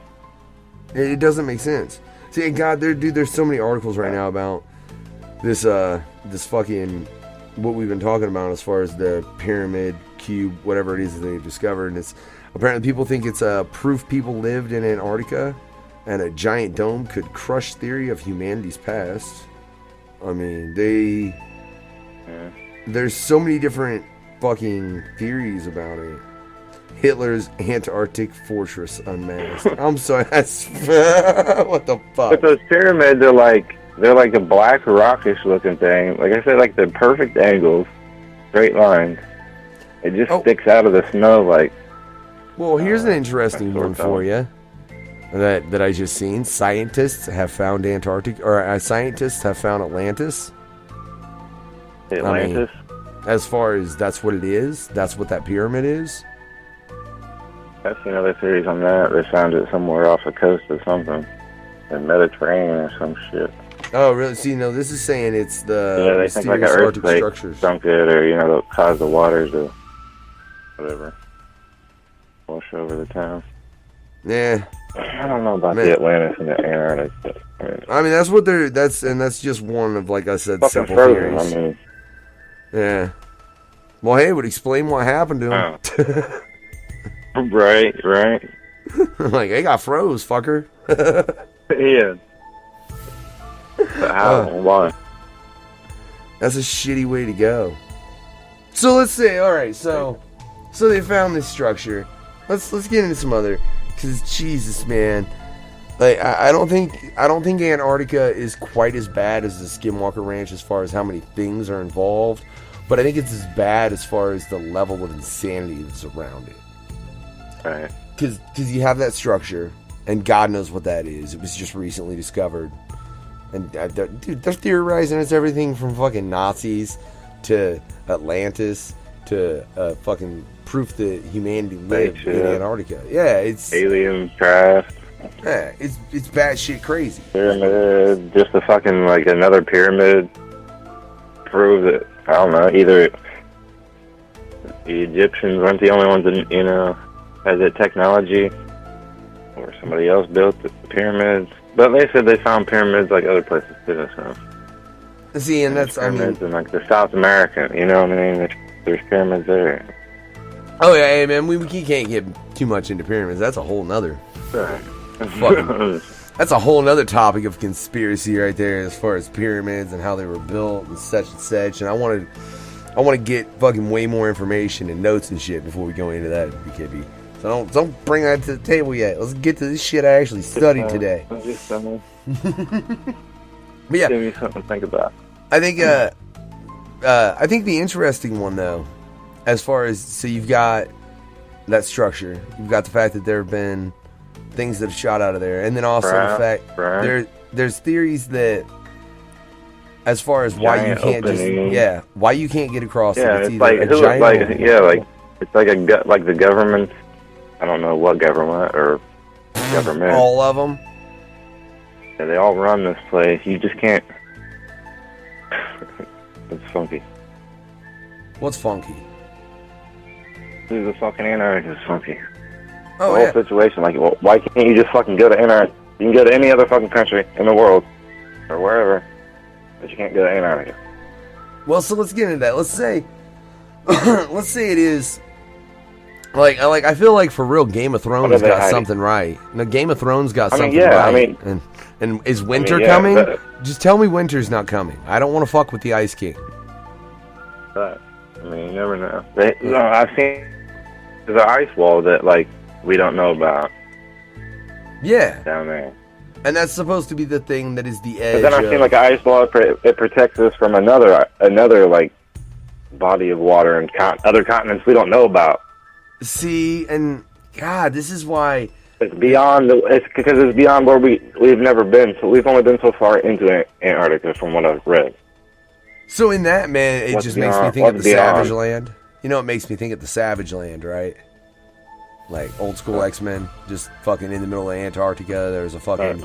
Speaker 4: it doesn't make sense. See, God, there's so many articles right now about this fucking what we've been talking about as far as the pyramid, cube, whatever it is that they've discovered, and it's apparently people think it's proof people lived in Antarctica, and a giant dome could crush theory of humanity's past. I mean, there's so many different fucking theories about it. Hitler's Antarctic fortress unmasked. I'm sorry, that's what the fuck.
Speaker 7: But those pyramids are like a black rockish looking thing. Like I said, like the perfect angles, straight lines. It just sticks out of the snow like.
Speaker 4: Well, here's an interesting one for you that I just seen. Scientists have found scientists have found Atlantis.
Speaker 7: Atlantis?
Speaker 4: I mean, as far as that's what it is, that's what that pyramid is.
Speaker 7: I've seen other theories on that. They found it somewhere off the coast or something. The Mediterranean or some shit.
Speaker 4: Oh, really? See, no, this is saying it's the
Speaker 7: they think like an earthquake sunk it, or that caused the water to whatever wash over the town.
Speaker 4: Yeah.
Speaker 7: I don't know about the Atlantis and the Antarctic.
Speaker 4: I mean, that's what that's just one of, like I said, simple
Speaker 7: frozen,
Speaker 4: theories. Yeah. Well, hey, it would explain what happened to him.
Speaker 7: Right.
Speaker 4: Like, they got froze, fucker.
Speaker 7: Yeah. But how? Why?
Speaker 4: That's a shitty way to go. So let's say, all right, so they found this structure. Let's get into some other, because Jesus, man, like I don't think Antarctica is quite as bad as the Skinwalker Ranch as far as how many things are involved, but I think it's as bad as far as the level of insanity that's around it.
Speaker 7: Right.
Speaker 4: Because you have that structure, and God knows what that is. It was just recently discovered. And, dude, they're theorizing it's everything from fucking Nazis to Atlantis to fucking proof that humanity lived in Antarctica. Yeah, it's...
Speaker 7: alien craft.
Speaker 4: Yeah, it's batshit crazy.
Speaker 7: Pyramid, just a fucking, like, another pyramid prove that, I don't know, either the Egyptians weren't the only ones that, had that technology, or somebody else built the pyramids. But they said they found pyramids like other places too, so.
Speaker 4: See, and that's,
Speaker 7: pyramids in like the South America, you know what I mean? There's pyramids there.
Speaker 4: Oh yeah, hey man, we can't get too much into pyramids. That's a whole nother that's a whole nother topic of conspiracy right there, as far as pyramids and how they were built and such. And I want to get fucking way more information and notes and shit before we go into that, BKB. So don't bring that to the table yet. Let's get to this shit I actually studied today.
Speaker 7: But
Speaker 4: yeah,
Speaker 7: give me something to think about.
Speaker 4: I think the interesting one though, as far as, so you've got that structure, you've got the fact that there have been things that have shot out of there, and then also the fact there's theories that, as far as why you can't why you can't get across.
Speaker 7: Yeah,
Speaker 4: it's
Speaker 7: it's like
Speaker 4: a giant
Speaker 7: it's like the government. I don't know what government or government.
Speaker 4: All of them.
Speaker 7: Yeah, they all run this place. You just can't. It's funky.
Speaker 4: What's funky?
Speaker 7: Dude, the fucking Antarctica is funky.
Speaker 4: Oh,
Speaker 7: the whole situation, like, well, why can't you just fucking go to Antarctica? You can go to any other fucking country in the world, or wherever, but you can't go to Antarctica.
Speaker 4: Well, so let's get into that. Let's say it is, like I feel like for real, Game of Thrones got something right. No, Game of Thrones got something right. And is winter coming? Just tell me winter's not coming. I don't want to fuck with the Ice King.
Speaker 7: But, I mean, you never know. I've seen there's an ice wall that, like, we don't know about.
Speaker 4: Yeah.
Speaker 7: Down there.
Speaker 4: And that's supposed to be the thing that is the edge.
Speaker 7: But then I've seen like an ice wall. It protects us from another like body of water and other continents we don't know about.
Speaker 4: See, and God, this is why
Speaker 7: it's beyond. It's because it's beyond where we've never been. So we've only been so far into Antarctica, from what I've read.
Speaker 4: So in that, man, it
Speaker 7: What's
Speaker 4: just
Speaker 7: beyond,
Speaker 4: makes me think of the
Speaker 7: beyond?
Speaker 4: Savage Land. You know, it makes me think of the Savage Land, right? Like old school X-Men, just fucking in the middle of Antarctica. There's a fucking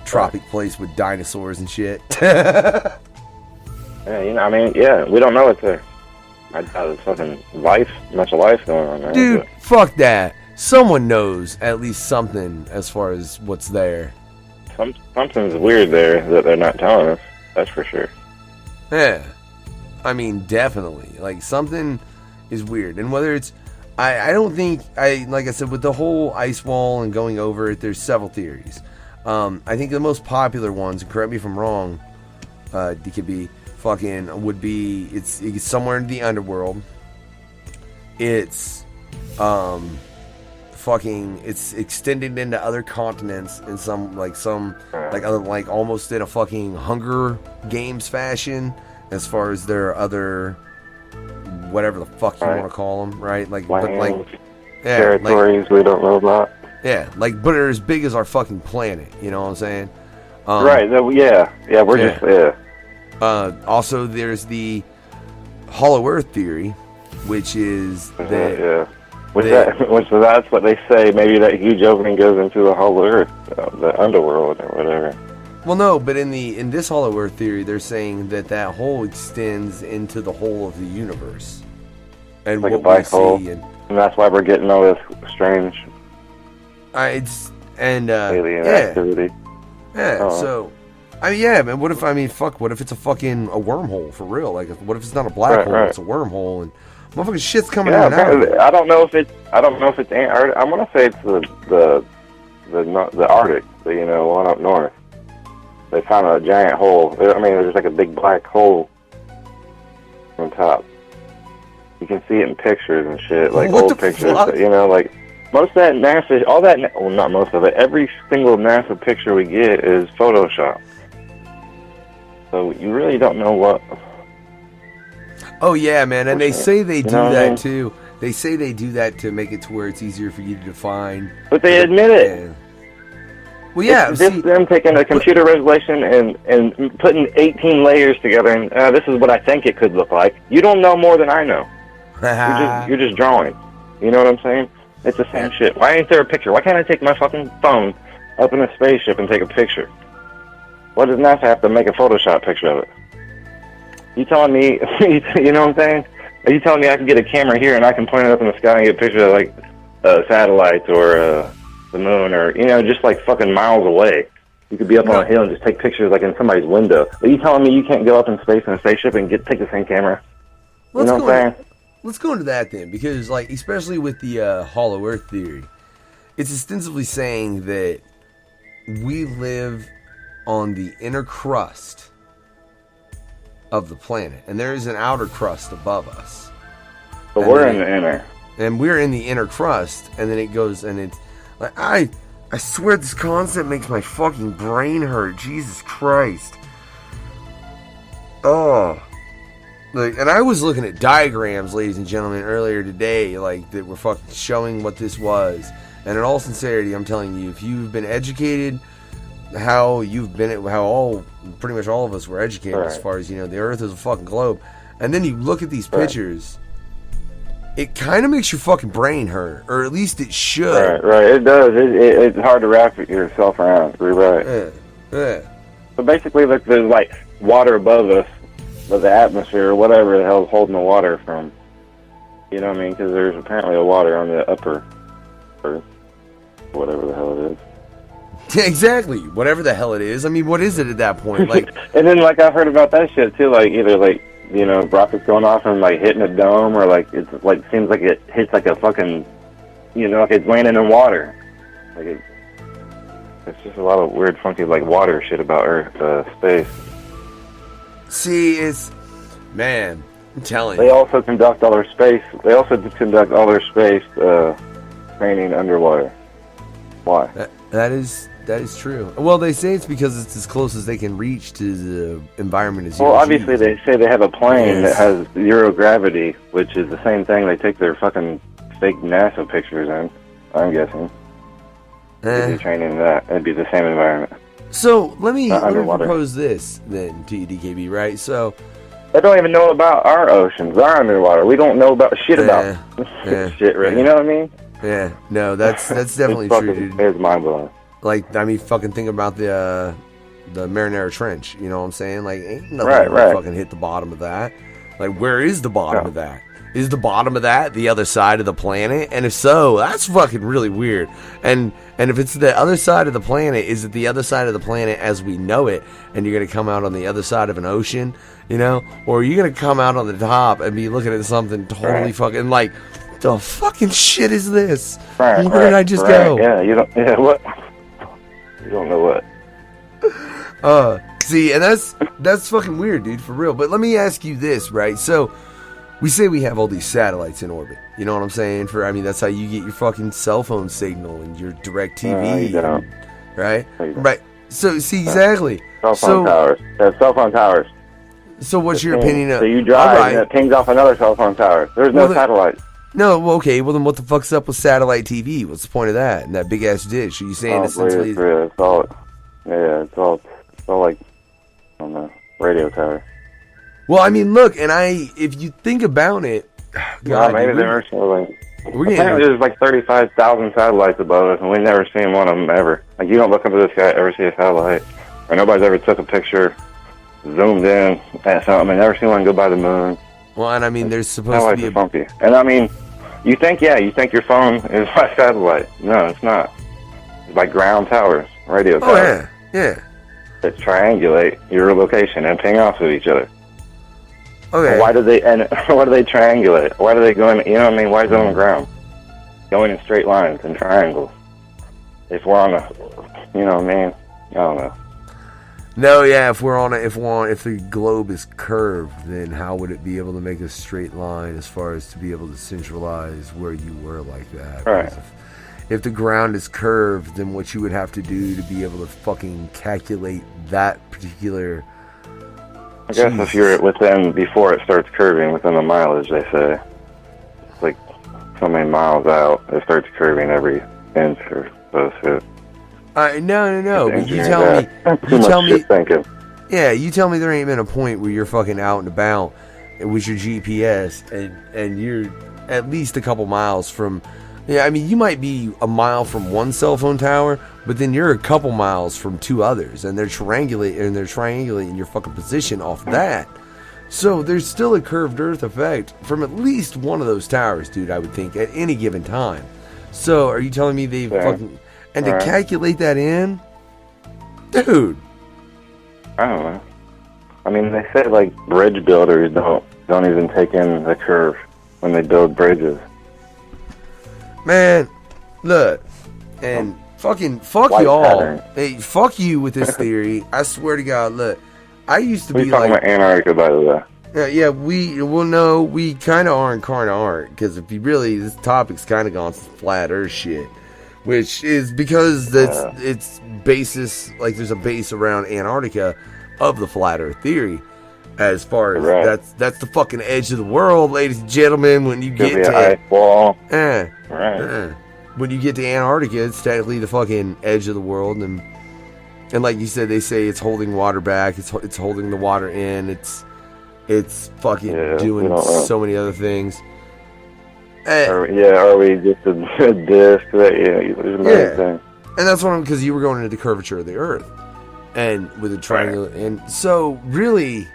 Speaker 4: tropic place with dinosaurs and shit.
Speaker 7: Yeah, you know, I mean, yeah, we don't know what's there. I doubt there's fucking much life going on there.
Speaker 4: Dude, fuck that. Someone knows at least something as far as what's there.
Speaker 7: Something's weird there that they're not telling us. That's for sure.
Speaker 4: Yeah. I mean, definitely. Like, something is weird. And whether it's... I don't think... like I said, with the whole ice wall and going over it, there's several theories. I think the most popular ones, and correct me if I'm wrong, DKB, fucking would be... It's somewhere in the underworld. It's... it's extended into other continents in some almost in a fucking Hunger Games fashion, as far as their other whatever the fuck you want to call them, right?
Speaker 7: Territories we don't know about.
Speaker 4: Yeah, but they're as big as our fucking planet. You know what I'm saying?
Speaker 7: Right.
Speaker 4: Also, there's the Hollow Earth theory, which is that.
Speaker 7: Which that's what they say. Maybe that huge opening goes into the Hollow Earth, the underworld or whatever.
Speaker 4: Well, no, but in this Hollow Earth theory, they're saying that hole extends into the whole of the universe, and
Speaker 7: like
Speaker 4: what
Speaker 7: a black
Speaker 4: we
Speaker 7: hole,
Speaker 4: see,
Speaker 7: and that's why we're getting all this strange
Speaker 4: alien
Speaker 7: activity.
Speaker 4: Yeah. So, man. What if it's a fucking a wormhole for real? Like, what if it's not a black hole? It's a wormhole, and motherfucking shit's coming out.
Speaker 7: I don't know if it's Antarctica. I want to say it's the Arctic, one up north. They found a giant hole. I mean, there's like a big black hole on top. You can see it in pictures and shit, like old pictures. Fuck? Like most of that NASA, not most of it. Every single NASA picture we get is Photoshop. So you really don't know what.
Speaker 4: Oh yeah, man, and they say they do that too. They say they do that to make it to where it's easier for you to define.
Speaker 7: But they admit it.
Speaker 4: Well, yeah.
Speaker 7: It's just them taking a computer resolution and putting 18 layers together, and this is what I think it could look like. You don't know more than I know. You're just drawing. You know what I'm saying? It's the same shit. Why ain't there a picture? Why can't I take my fucking phone up in a spaceship and take a picture? Why does NASA have to make a Photoshop picture of it? You telling me, you know what I'm saying? Are you telling me I can get a camera here and I can point it up in the sky and get a picture of like satellites or the moon or, just like fucking miles away? You could be up on a hill and just take pictures like in somebody's window. Are you telling me you can't go up in space in a spaceship and take the same camera? You know what I'm saying?
Speaker 4: Let's go into that then, because like, especially with the Hollow Earth theory, it's ostensibly saying that we live on the inner crust of the planet, and there is an outer crust above us.
Speaker 7: But we're in the inner.
Speaker 4: And we're in the inner crust, and then it goes, and it's like, I swear this concept makes my fucking brain hurt. Jesus Christ. Oh. Like, and I was looking at diagrams, ladies and gentlemen, earlier today, like, that were fucking showing what this was. And in all sincerity, I'm telling you, if you've been educated how pretty much all of us were educated, as far as, the Earth is a fucking globe, and then you look at these pictures, it kind of makes your fucking brain hurt, or at least it should.
Speaker 7: Right, it does. It's hard to wrap yourself around. You're right.
Speaker 4: Yeah.
Speaker 7: So basically, there's like water above us, but the atmosphere, or whatever the hell is holding the water from, you know what I mean? Because there's apparently a water on the upper Earth, whatever the hell it is.
Speaker 4: Yeah, exactly. Whatever the hell it is. I mean, what is it at that point? Like,
Speaker 7: and then like I've heard about that shit too. Like either like rockets going off and like hitting a dome, or like it's like seems like it hits like a fucking, like it's landing in water. Like it's just a lot of weird, funky like water shit about Earth, space.
Speaker 4: See, man, I'm telling you.
Speaker 7: They also conduct all their space. They also conduct all their space training underwater. Why?
Speaker 4: That is That is true. Well, they say it's because it's as close as they can reach to the environment as
Speaker 7: Well, obviously they say they have a plane that has zero gravity, which is the same thing they take their fucking fake NASA pictures in, I'm guessing. If they're training that, it'd be the same environment.
Speaker 4: So, let me propose this, then, to you, DKB, right? So...
Speaker 7: They don't even know about our oceans, our underwater. We don't know about shit about shit, right? You know what I mean?
Speaker 4: Yeah. No, that's definitely true, dude.
Speaker 7: It's mind-blowing.
Speaker 4: Like, I mean, fucking think about the Marinara Trench, you know what I'm saying? Like, ain't nothing ever fucking hit the bottom of that. Like, where is the bottom of that? Is the bottom of that the other side of the planet? And if so, that's fucking really weird. And if it's the other side of the planet, is it the other side of the planet as we know it, and you're going to come out on the other side of an ocean, you know? Or are you going to come out on the top and be looking at something totally fucking like, the fucking shit is this? Where did I just go?
Speaker 7: Yeah, you don't, what? You don't know what.
Speaker 4: See, and that's fucking weird, dude, for real. But let me ask you this, right? So, we say we have all these satellites in orbit. You know what I'm saying? That's how you get your fucking cell phone signal and your direct TV. Right? Right. So, see, exactly.
Speaker 7: Cell phone towers. There's cell phone towers.
Speaker 4: So, what's your opinion of...
Speaker 7: So, you drive and it pings off another cell phone tower. There's no satellite.
Speaker 4: No, well, okay. Well, then what the fuck's up with satellite TV? What's the point of that? And that big-ass dish? Are you saying essentially...
Speaker 7: It's all like, I don't know, radio tower.
Speaker 4: Well, I mean, look, and if you think about it... God,
Speaker 7: maybe there are apparently there's like 35,000 satellites above us, and we've never seen one of them ever. Like, you don't look up at the sky, ever see a satellite. Or nobody's ever took a picture, zoomed in at something, and never seen one go by the moon.
Speaker 4: Well, and I mean, there's supposed to be
Speaker 7: funky. And I mean, you think your phone is by satellite. No, it's not. It's by ground towers, radio towers.
Speaker 4: Yeah.
Speaker 7: That triangulate your location and ping off of each other.
Speaker 4: Okay.
Speaker 7: Why do they triangulate? Why do they go in, you know what I mean? Why is it on the ground? Going in straight lines and triangles. If we're on you know what I mean? I don't know.
Speaker 4: No, yeah, if the globe is curved, then how would it be able to make a straight line as far as to be able to centralize where you were like that?
Speaker 7: Right.
Speaker 4: If the ground is curved, then what you would have to do to be able to fucking calculate that particular...
Speaker 7: I guess if you're before it starts curving, within the mileage, they say, it's like so many miles out, it starts curving every inch or so.
Speaker 4: No. But you tell me there ain't been a point where you're fucking out and about with your GPS and you're at least a couple miles from... Yeah, I mean, you might be a mile from one cell phone tower, but then you're a couple miles from two others, and they're triangulating your fucking position off that. So there's still a curved Earth effect from at least one of those towers, dude, I would think, at any given time. So are you telling me they fucking... And to calculate that in? Dude.
Speaker 7: I don't know. I mean, they say, like, bridge builders don't even take in the curve when they build bridges.
Speaker 4: Man, look, and fuck y'all.
Speaker 7: Pattern.
Speaker 4: Hey, fuck you with this theory. I swear to God, look, I used to be
Speaker 7: like... We're talking about Antarctica, by the way.
Speaker 4: We kind of are and kind of aren't, because if you really, this topic's kind of gone flat Earth shit, which is because it's basis, like there's a base around Antarctica of the flat Earth theory. As far as that's the fucking edge of the world, ladies and gentlemen. When you get to
Speaker 7: ice wall,
Speaker 4: when you get to Antarctica, it's technically the fucking edge of the world, and like you said, they say it's holding water back, it's holding the water in, it's fucking doing so many other things.
Speaker 7: Are we just a disc?
Speaker 4: And that's what because you were going into the curvature of the Earth, and with a triangle, and so really.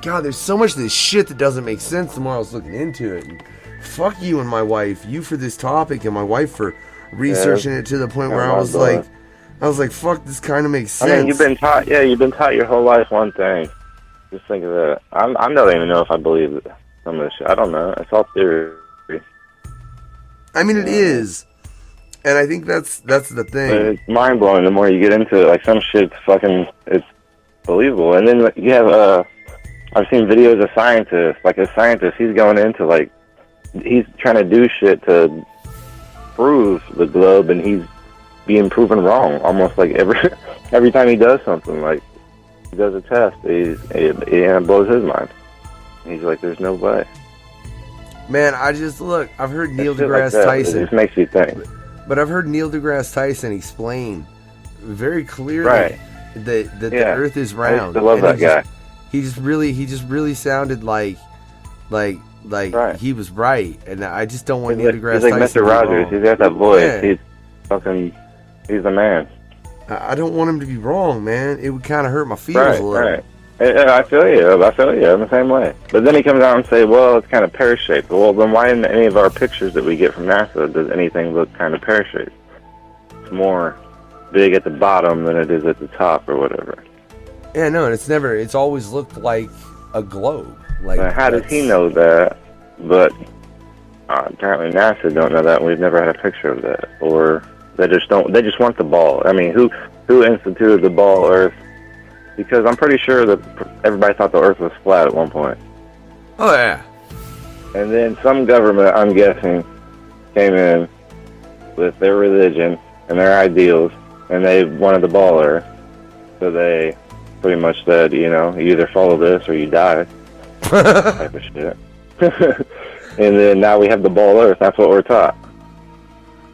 Speaker 4: God, there's so much of this shit that doesn't make sense the more I was looking into it. And fuck you and my wife. You for this topic and my wife for researching it to the point where I was like, fuck, this kind of makes sense.
Speaker 7: I mean, you've been taught your whole life one thing. Just think of that. I don't even know if I believe some of this shit. I don't know. It's all theory.
Speaker 4: I mean, it is. And I think that's the thing.
Speaker 7: But it's mind-blowing the more you get into it. Like, some shit's it's believable. And then you have, I've seen videos of scientists. Like, a scientist, he's going into, he's trying to do shit to prove the globe, and he's being proven wrong almost like every time he does something. Like he does a test, it blows his mind. He's like, "There's no way."
Speaker 4: Man, I've heard Neil
Speaker 7: Shit
Speaker 4: deGrasse
Speaker 7: like that,
Speaker 4: Tyson.
Speaker 7: it just makes you think.
Speaker 4: But I've heard Neil deGrasse Tyson explain very clearly
Speaker 7: Right.
Speaker 4: that the Earth is round.
Speaker 7: I love that guy.
Speaker 4: He just really sounded like
Speaker 7: Right.
Speaker 4: he was right, and I just don't want
Speaker 7: He's
Speaker 4: Neil
Speaker 7: like,
Speaker 4: deGrasse
Speaker 7: he's like
Speaker 4: Tyson
Speaker 7: Mr.
Speaker 4: to be
Speaker 7: Rogers.
Speaker 4: wrong.
Speaker 7: He's got that voice.
Speaker 4: Yeah.
Speaker 7: He's the man.
Speaker 4: I don't want him to be wrong, man. It would kind of hurt my feelings a little.
Speaker 7: Right. I feel you. I'm the same way. But then he comes out and say, well, it's kind of pear-shaped. Well, then why in any of our pictures that we get from NASA does anything look kind of pear-shaped? It's more big at the bottom than it is at the top or whatever.
Speaker 4: Yeah, no, and it's always looked like a globe. Like,
Speaker 7: now, how does he know that? But apparently NASA don't know that, and we've never had a picture of that. Or they just want the ball. I mean, who instituted the ball Earth? Because I'm pretty sure that everybody thought the Earth was flat at one point.
Speaker 4: Oh, yeah.
Speaker 7: And then some government, I'm guessing, came in with their religion and their ideals, and they wanted the ball Earth. So they pretty much said, you either follow this or you die. Type of shit. And then now we have the ball Earth. That's what we're taught.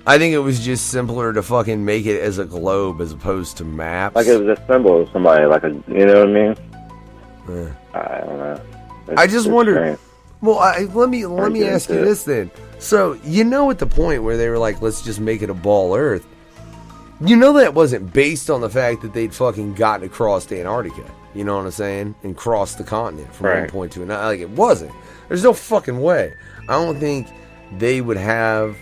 Speaker 4: I think it was just simpler to fucking make it as a globe as opposed to maps.
Speaker 7: Like it was a symbol of somebody, like a, you know what I mean?
Speaker 4: Yeah.
Speaker 7: I don't know.
Speaker 4: I just wonder.
Speaker 7: strange.
Speaker 4: Well, let me ask you this then. So at the point where they were like, let's just make it a ball Earth. That wasn't based on the fact that they'd fucking gotten across Antarctica. You know what I'm saying? And crossed the continent from one point to another. Like, it wasn't. There's no fucking way. I don't think they would have.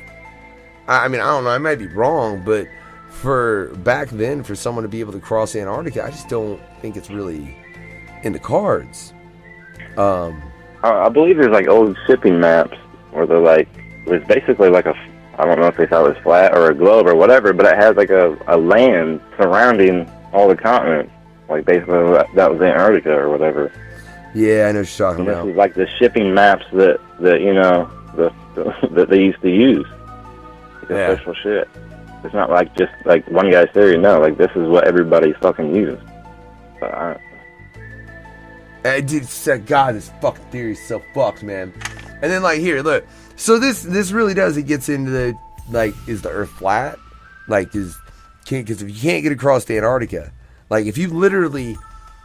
Speaker 4: I mean, I don't know. I might be wrong, but for back then, for someone to be able to cross Antarctica, I just don't think it's really in the cards.
Speaker 7: I believe there's like old shipping maps where they're like, it was basically like I don't know if they thought it was flat or a globe or whatever, but it has like a land surrounding all the continents. Like basically that was Antarctica or whatever.
Speaker 4: Yeah, I know what you're talking about.
Speaker 7: This is like the shipping maps that that they used to use. Like official shit. It's not like just like one guy's theory. No, like this is what everybody fucking uses. But
Speaker 4: God, this fucking theory is so fucked, man. And then like here, look. So this really does. It gets into the like, is the Earth flat? Like, because if you can't get across to Antarctica, like if you literally,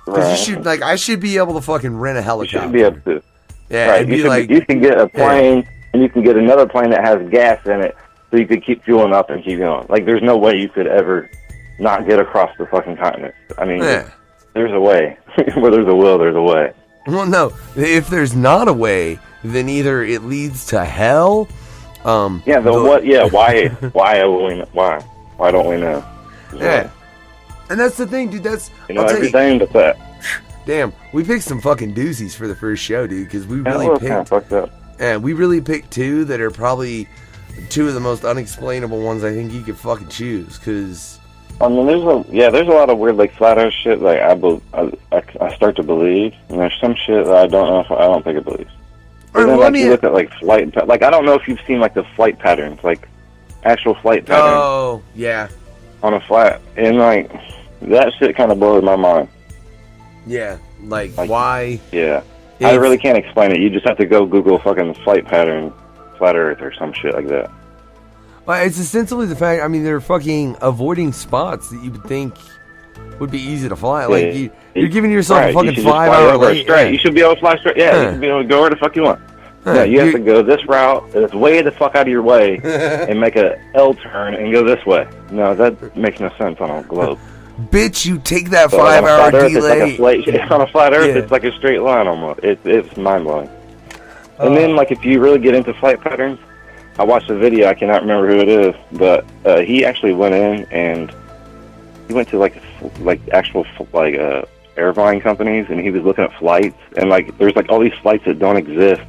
Speaker 4: because you should I should be able to fucking rent a helicopter.
Speaker 7: You should be able to.
Speaker 4: Yeah,
Speaker 7: right. You can get a plane and you can get another plane that has gas in it, so you could keep fueling up and keep going. Like there's no way you could ever not get across the fucking continent. I mean, there's a way. Where there's a will, there's a way.
Speaker 4: Well, no. If there's not a way, then either it leads to hell.
Speaker 7: What? Yeah. Why? Why don't we know?
Speaker 4: Yeah. And that's the thing, dude. That's
Speaker 7: everything but that.
Speaker 4: Damn, we picked some fucking doozies for the first show, dude. Because we really picked.
Speaker 7: Kind of fucked up.
Speaker 4: And we really picked two that are probably two of the most unexplainable ones I think you could fucking choose. Because
Speaker 7: I mean, there's a lot of weird like flat Earth shit. Like I start to believe, and there's some shit that I don't think I believe. But then, you look at like flight, like I don't know if you've seen like the flight patterns, like actual flight patterns.
Speaker 4: Oh yeah.
Speaker 7: On a flat, and like that shit kind of blows my mind.
Speaker 4: Yeah, like why?
Speaker 7: Yeah, I really can't explain it. You just have to go Google fucking flight pattern, flat Earth, or some shit like that.
Speaker 4: Well, it's essentially the fact. I mean, they're fucking avoiding spots that you would think would be easy to fly. Like you're giving yourself a fucking 5-hour lane.
Speaker 7: Straight. You should be able to fly straight. Yeah, you should be able to go where the fuck you want. Yeah, you have to go this route. It's way the fuck out of your way, and make a L turn and go this way. No, that makes no sense on a globe.
Speaker 4: Bitch, you take that 5-hour delay.
Speaker 7: It's on a flat Earth. It's like a straight line almost. It's mind blowing. And then, like, if you really get into flight patterns, I watched a video. I cannot remember who it is, but he actually went in and he went to like actual airline companies, and he was looking at flights, and like there's like all these flights that don't exist,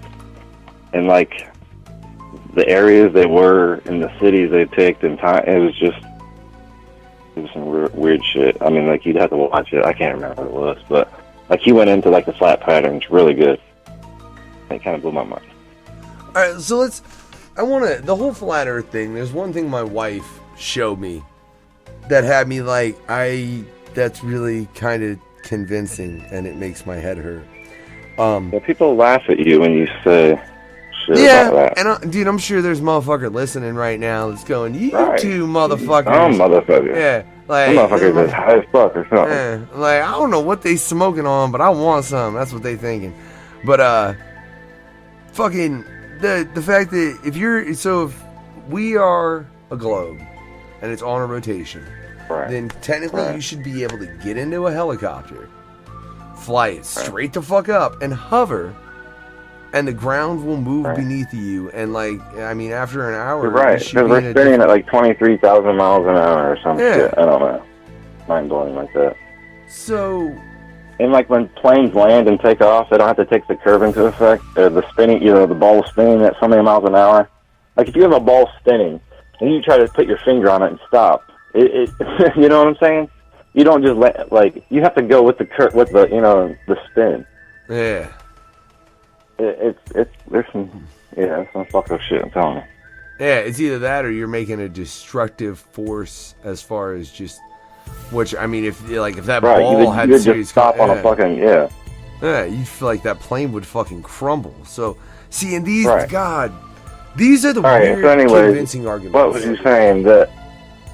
Speaker 7: and like the areas they were in the cities they picked and time. It was some weird shit. I mean, like you'd have to watch it. I can't remember what it was, but like he went into like the flat patterns really good. It kind of blew my mind.
Speaker 4: All right, so the whole flat Earth thing. There's one thing my wife showed me that had me like, that's really kind of convincing, and it makes my head hurt.
Speaker 7: Yeah, people laugh at you when you say shit about that.
Speaker 4: And dude, I'm sure there's motherfucker listening right now that's going, you two motherfuckers.
Speaker 7: Some motherfucker.
Speaker 4: Yeah, like
Speaker 7: some motherfuckers that's high as fuck or something.
Speaker 4: Yeah, like, I don't know what they smoking on, but I want some. That's what they thinking. But fucking the fact that if we are a globe and it's on a rotation, then technically you should be able to get into a helicopter, fly it straight the fuck up, and hover, and the ground will move beneath you. And like, I mean, after an hour,
Speaker 7: you're right, because we're spinning at like 23,000 miles an hour or some shit. I don't know, mind blowing like that.
Speaker 4: So,
Speaker 7: and like when planes land and take off, they don't have to take the curve into effect. The spinning, the ball spinning at so many miles an hour. Like if you have a ball spinning and you try to put your finger on it and stop, it you know what I'm saying? You don't just you have to go with the the spin.
Speaker 4: Yeah.
Speaker 7: There's some fucked up shit, I'm telling you.
Speaker 4: Yeah, it's either that or you're making a destructive force as far as just, which, I mean, if that ball had
Speaker 7: you
Speaker 4: serious...
Speaker 7: just stop on a fucking,
Speaker 4: Yeah, you'd feel like that plane would fucking crumble. So, see, and these, God, these are the weird,
Speaker 7: so anyways,
Speaker 4: convincing arguments.
Speaker 7: What was you saying that...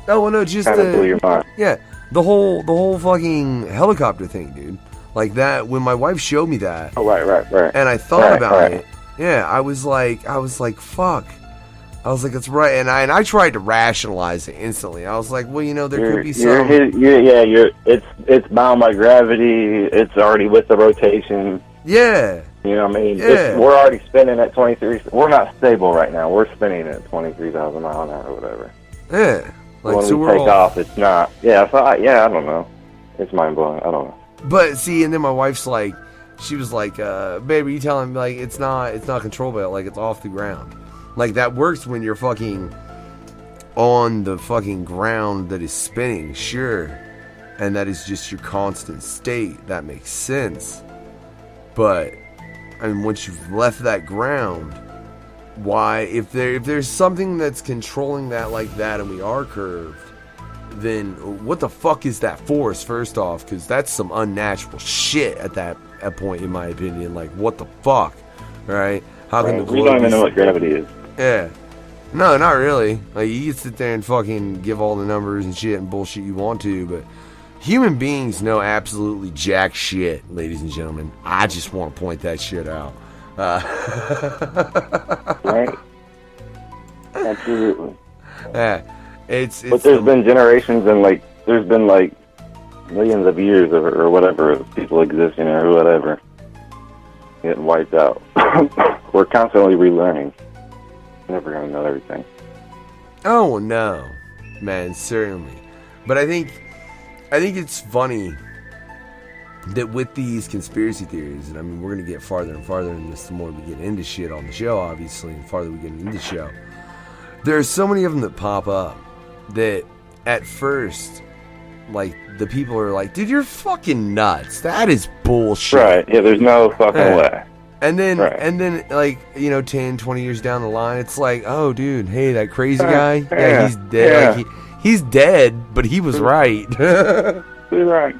Speaker 4: Oh, well, no, just
Speaker 7: kind of blew your mind.
Speaker 4: Yeah, the whole fucking helicopter thing, dude. Like that, when my wife showed me that.
Speaker 7: Oh, right.
Speaker 4: And I thought about it. Yeah, I was like, fuck. I was like, that's right. And I tried to rationalize it instantly. I was like, well, there could be some.
Speaker 7: It's bound by gravity. It's already with the rotation.
Speaker 4: Yeah.
Speaker 7: You know what I mean?
Speaker 4: Yeah.
Speaker 7: We're already spinning at 23. We're not stable right now. We're spinning at 23,000 miles an hour or whatever.
Speaker 4: Yeah.
Speaker 7: Like, when we take off, it's not. Yeah, so I don't know. It's mind blowing. I don't know.
Speaker 4: But see, and then my wife's like, she was like, baby, you telling me like it's not controllable, like it's off the ground. Like that works when you're fucking on the fucking ground that is spinning, sure. And that is just your constant state. That makes sense. But I mean, once you've left that ground, why if there's something that's controlling that like that and we are curved, then what the fuck is that force, first off? Because that's some unnatural shit at that point, in my opinion. Like, what the fuck, right? How can
Speaker 7: we don't even know what gravity is.
Speaker 4: Yeah. No, not really. Like, you can sit there and fucking give all the numbers and shit and bullshit you want to, but human beings know absolutely jack shit, ladies and gentlemen. I just want to point that shit out.
Speaker 7: Right? Absolutely.
Speaker 4: Yeah.
Speaker 7: But there's been generations and there's been millions of years or whatever of people existing or whatever getting wiped out. We're constantly relearning. Never gonna know everything.
Speaker 4: Oh no, man, certainly. But I think it's funny that with these conspiracy theories, and I mean we're gonna get farther and farther in this the more we get into shit on the show, obviously, and the farther we get into the show. There are so many of them that pop up that at first, the people are like, dude, you're fucking nuts. That is bullshit.
Speaker 7: Right, yeah, there's no fucking way.
Speaker 4: And then, 10, 20 years down the line, it's like, oh, dude, hey, that crazy guy, he's dead.
Speaker 7: Yeah.
Speaker 4: He's dead, but he was right.
Speaker 7: He's right.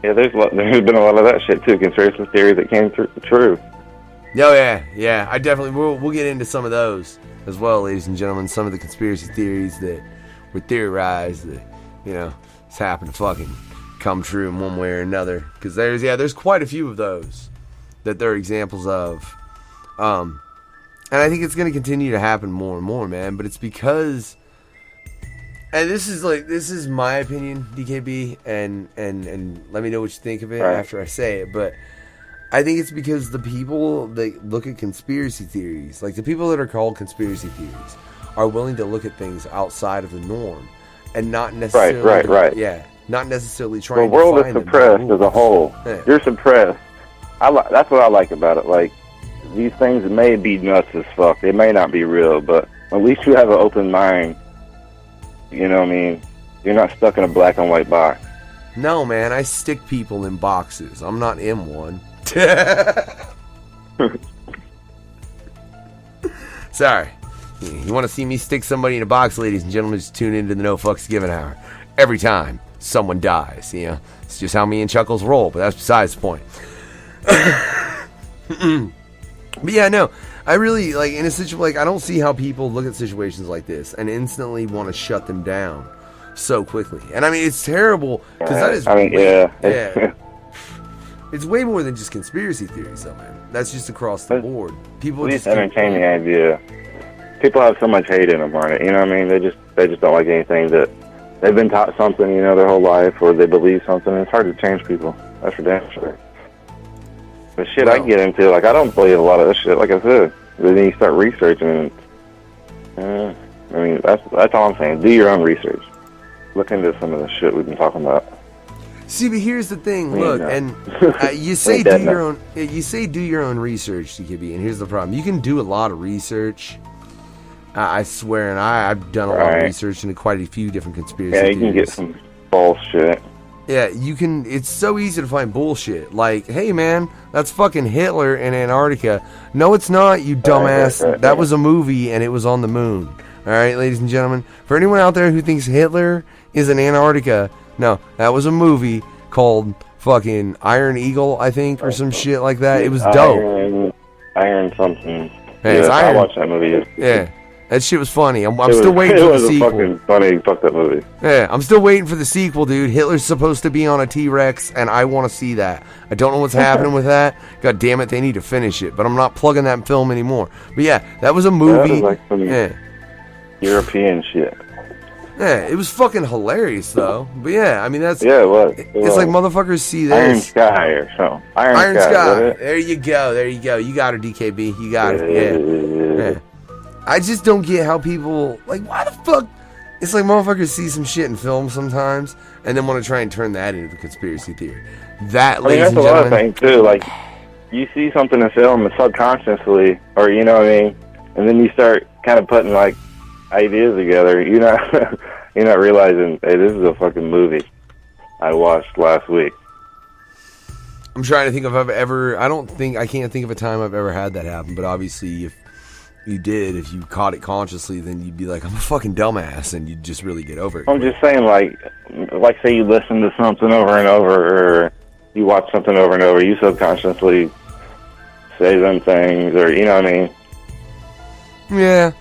Speaker 7: Yeah, there's been a lot of that shit, too, conspiracy theories that came true.
Speaker 4: Oh, yeah. I definitely, we'll get into some of those as well, ladies and gentlemen. Some of the conspiracy theories that were theorized that, it's happened to fucking come true in one way or another. Because there's quite a few of those that there are examples of. And I think it's going to continue to happen more and more, man. But it's because, and this is my opinion, DKB, and let me know what you think of it after I say it. But I think it's because the people that look at conspiracy theories, like the people that are called conspiracy theories, are willing to look at things outside of the norm and not necessarily
Speaker 7: right.
Speaker 4: Yeah, not necessarily trying.
Speaker 7: The world is suppressed as a whole.
Speaker 4: Yeah.
Speaker 7: You're suppressed. That's what I like about it. Like, these things may be nuts as fuck. They may not be real, but at least you have an open mind. You know what I mean? You're not stuck in a black and white box.
Speaker 4: No, man, I stick people in boxes. I'm not in one. Sorry. You want to see me stick somebody in a box, ladies and gentlemen, just tune into the No Fucks Given Hour. every time someone dies. You know, it's just how me and Chuckles roll. But that's besides the point. But yeah, no, I really like in a situation like I don't see how people look at situations like this and instantly want to shut them down so quickly. And I mean, it's terrible because that is.
Speaker 7: I mean,
Speaker 4: yeah. It's way more than just conspiracy theories, though, man. That's just across the board. People just
Speaker 7: entertain the idea. People have so much hate in them on it. You know what I mean? They just don't like anything that they've been taught something, you know, their whole life, or they believe something. It's hard to change people. That's for damn sure. The shit I get into, like, I don't believe a lot of this shit, like I said. But then you start researching, and, I mean, that's all I'm saying. Do your own research. Look into some of the shit we've been talking about.
Speaker 4: See, but here's the thing. Look, and you say do your own. You say do your own research, DKB, and here's the problem. You can do a lot of research. I swear, and I've done a lot of research into quite a few different conspiracy theories.
Speaker 7: Yeah, you can get some bullshit.
Speaker 4: Yeah, you can. It's so easy to find bullshit. Like, hey, man, that's fucking Hitler in Antarctica. No, it's not, you dumbass. That was a movie, and it was on the moon. All right, ladies and gentlemen. For anyone out there who thinks Hitler is in Antarctica, no, that was a movie called fucking Iron Eagle, I think, or some shit like that. It was dope.
Speaker 7: Iron something.
Speaker 4: Hey, it's Iron.
Speaker 7: I watched that movie.
Speaker 4: Yeah. That shit was funny. I'm still waiting for the sequel.
Speaker 7: It was a fucking funny, fucked up movie.
Speaker 4: Yeah, I'm still waiting for the sequel, dude. Hitler's supposed to be on a T-Rex, and I want to see that. I don't know what's happening with that. God damn it, they need to finish it. But I'm not plugging that film anymore. But yeah, that was a movie.
Speaker 7: That was like some European shit.
Speaker 4: Yeah, it was fucking hilarious, though. But yeah, I mean, that's...
Speaker 7: Yeah, it was.
Speaker 4: It's like motherfuckers see this.
Speaker 7: Iron Sky or something.
Speaker 4: Iron Sky. There you go. There you go. You got her, DKB. You got it. Yeah. I just don't get how people... Like, why the fuck... It's like motherfuckers see some shit in film sometimes and then want to try and turn that into a conspiracy theory. That, ladies and gentlemen...
Speaker 7: That's a lot of things, too. Like, you see something in film and subconsciously, or, you know what I mean? And then you start kind of putting, like, ideas together. You're not realizing, hey, this is a fucking movie I watched last week.
Speaker 4: I'm trying to think if I've ever... I can't think of a time I've ever had that happen, but obviously if you did, if you caught it consciously, then you'd be like, I'm a fucking dumbass, and you'd just really get over it.
Speaker 7: I'm just saying, like say you listen to something over and over, or you watch something over and over, you subconsciously say them things, or, you know what I mean?
Speaker 4: Yeah.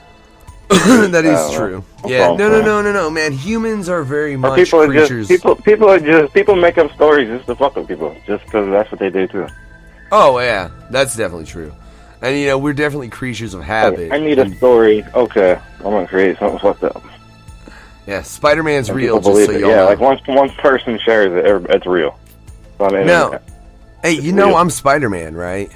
Speaker 4: That is true. Yeah, no, man. Humans are very much creatures.
Speaker 7: People make up stories just to fuck with people, just because that's what they do too.
Speaker 4: Oh yeah, that's definitely true. And you know, we're definitely creatures of habit.
Speaker 7: I need a story. Okay, I'm gonna create something fucked up.
Speaker 4: Yeah, Spider-Man's real. Just so y'all know.
Speaker 7: Like once person shares it, it's real. So, I mean,
Speaker 4: no, hey, you know I'm Spider-Man, right?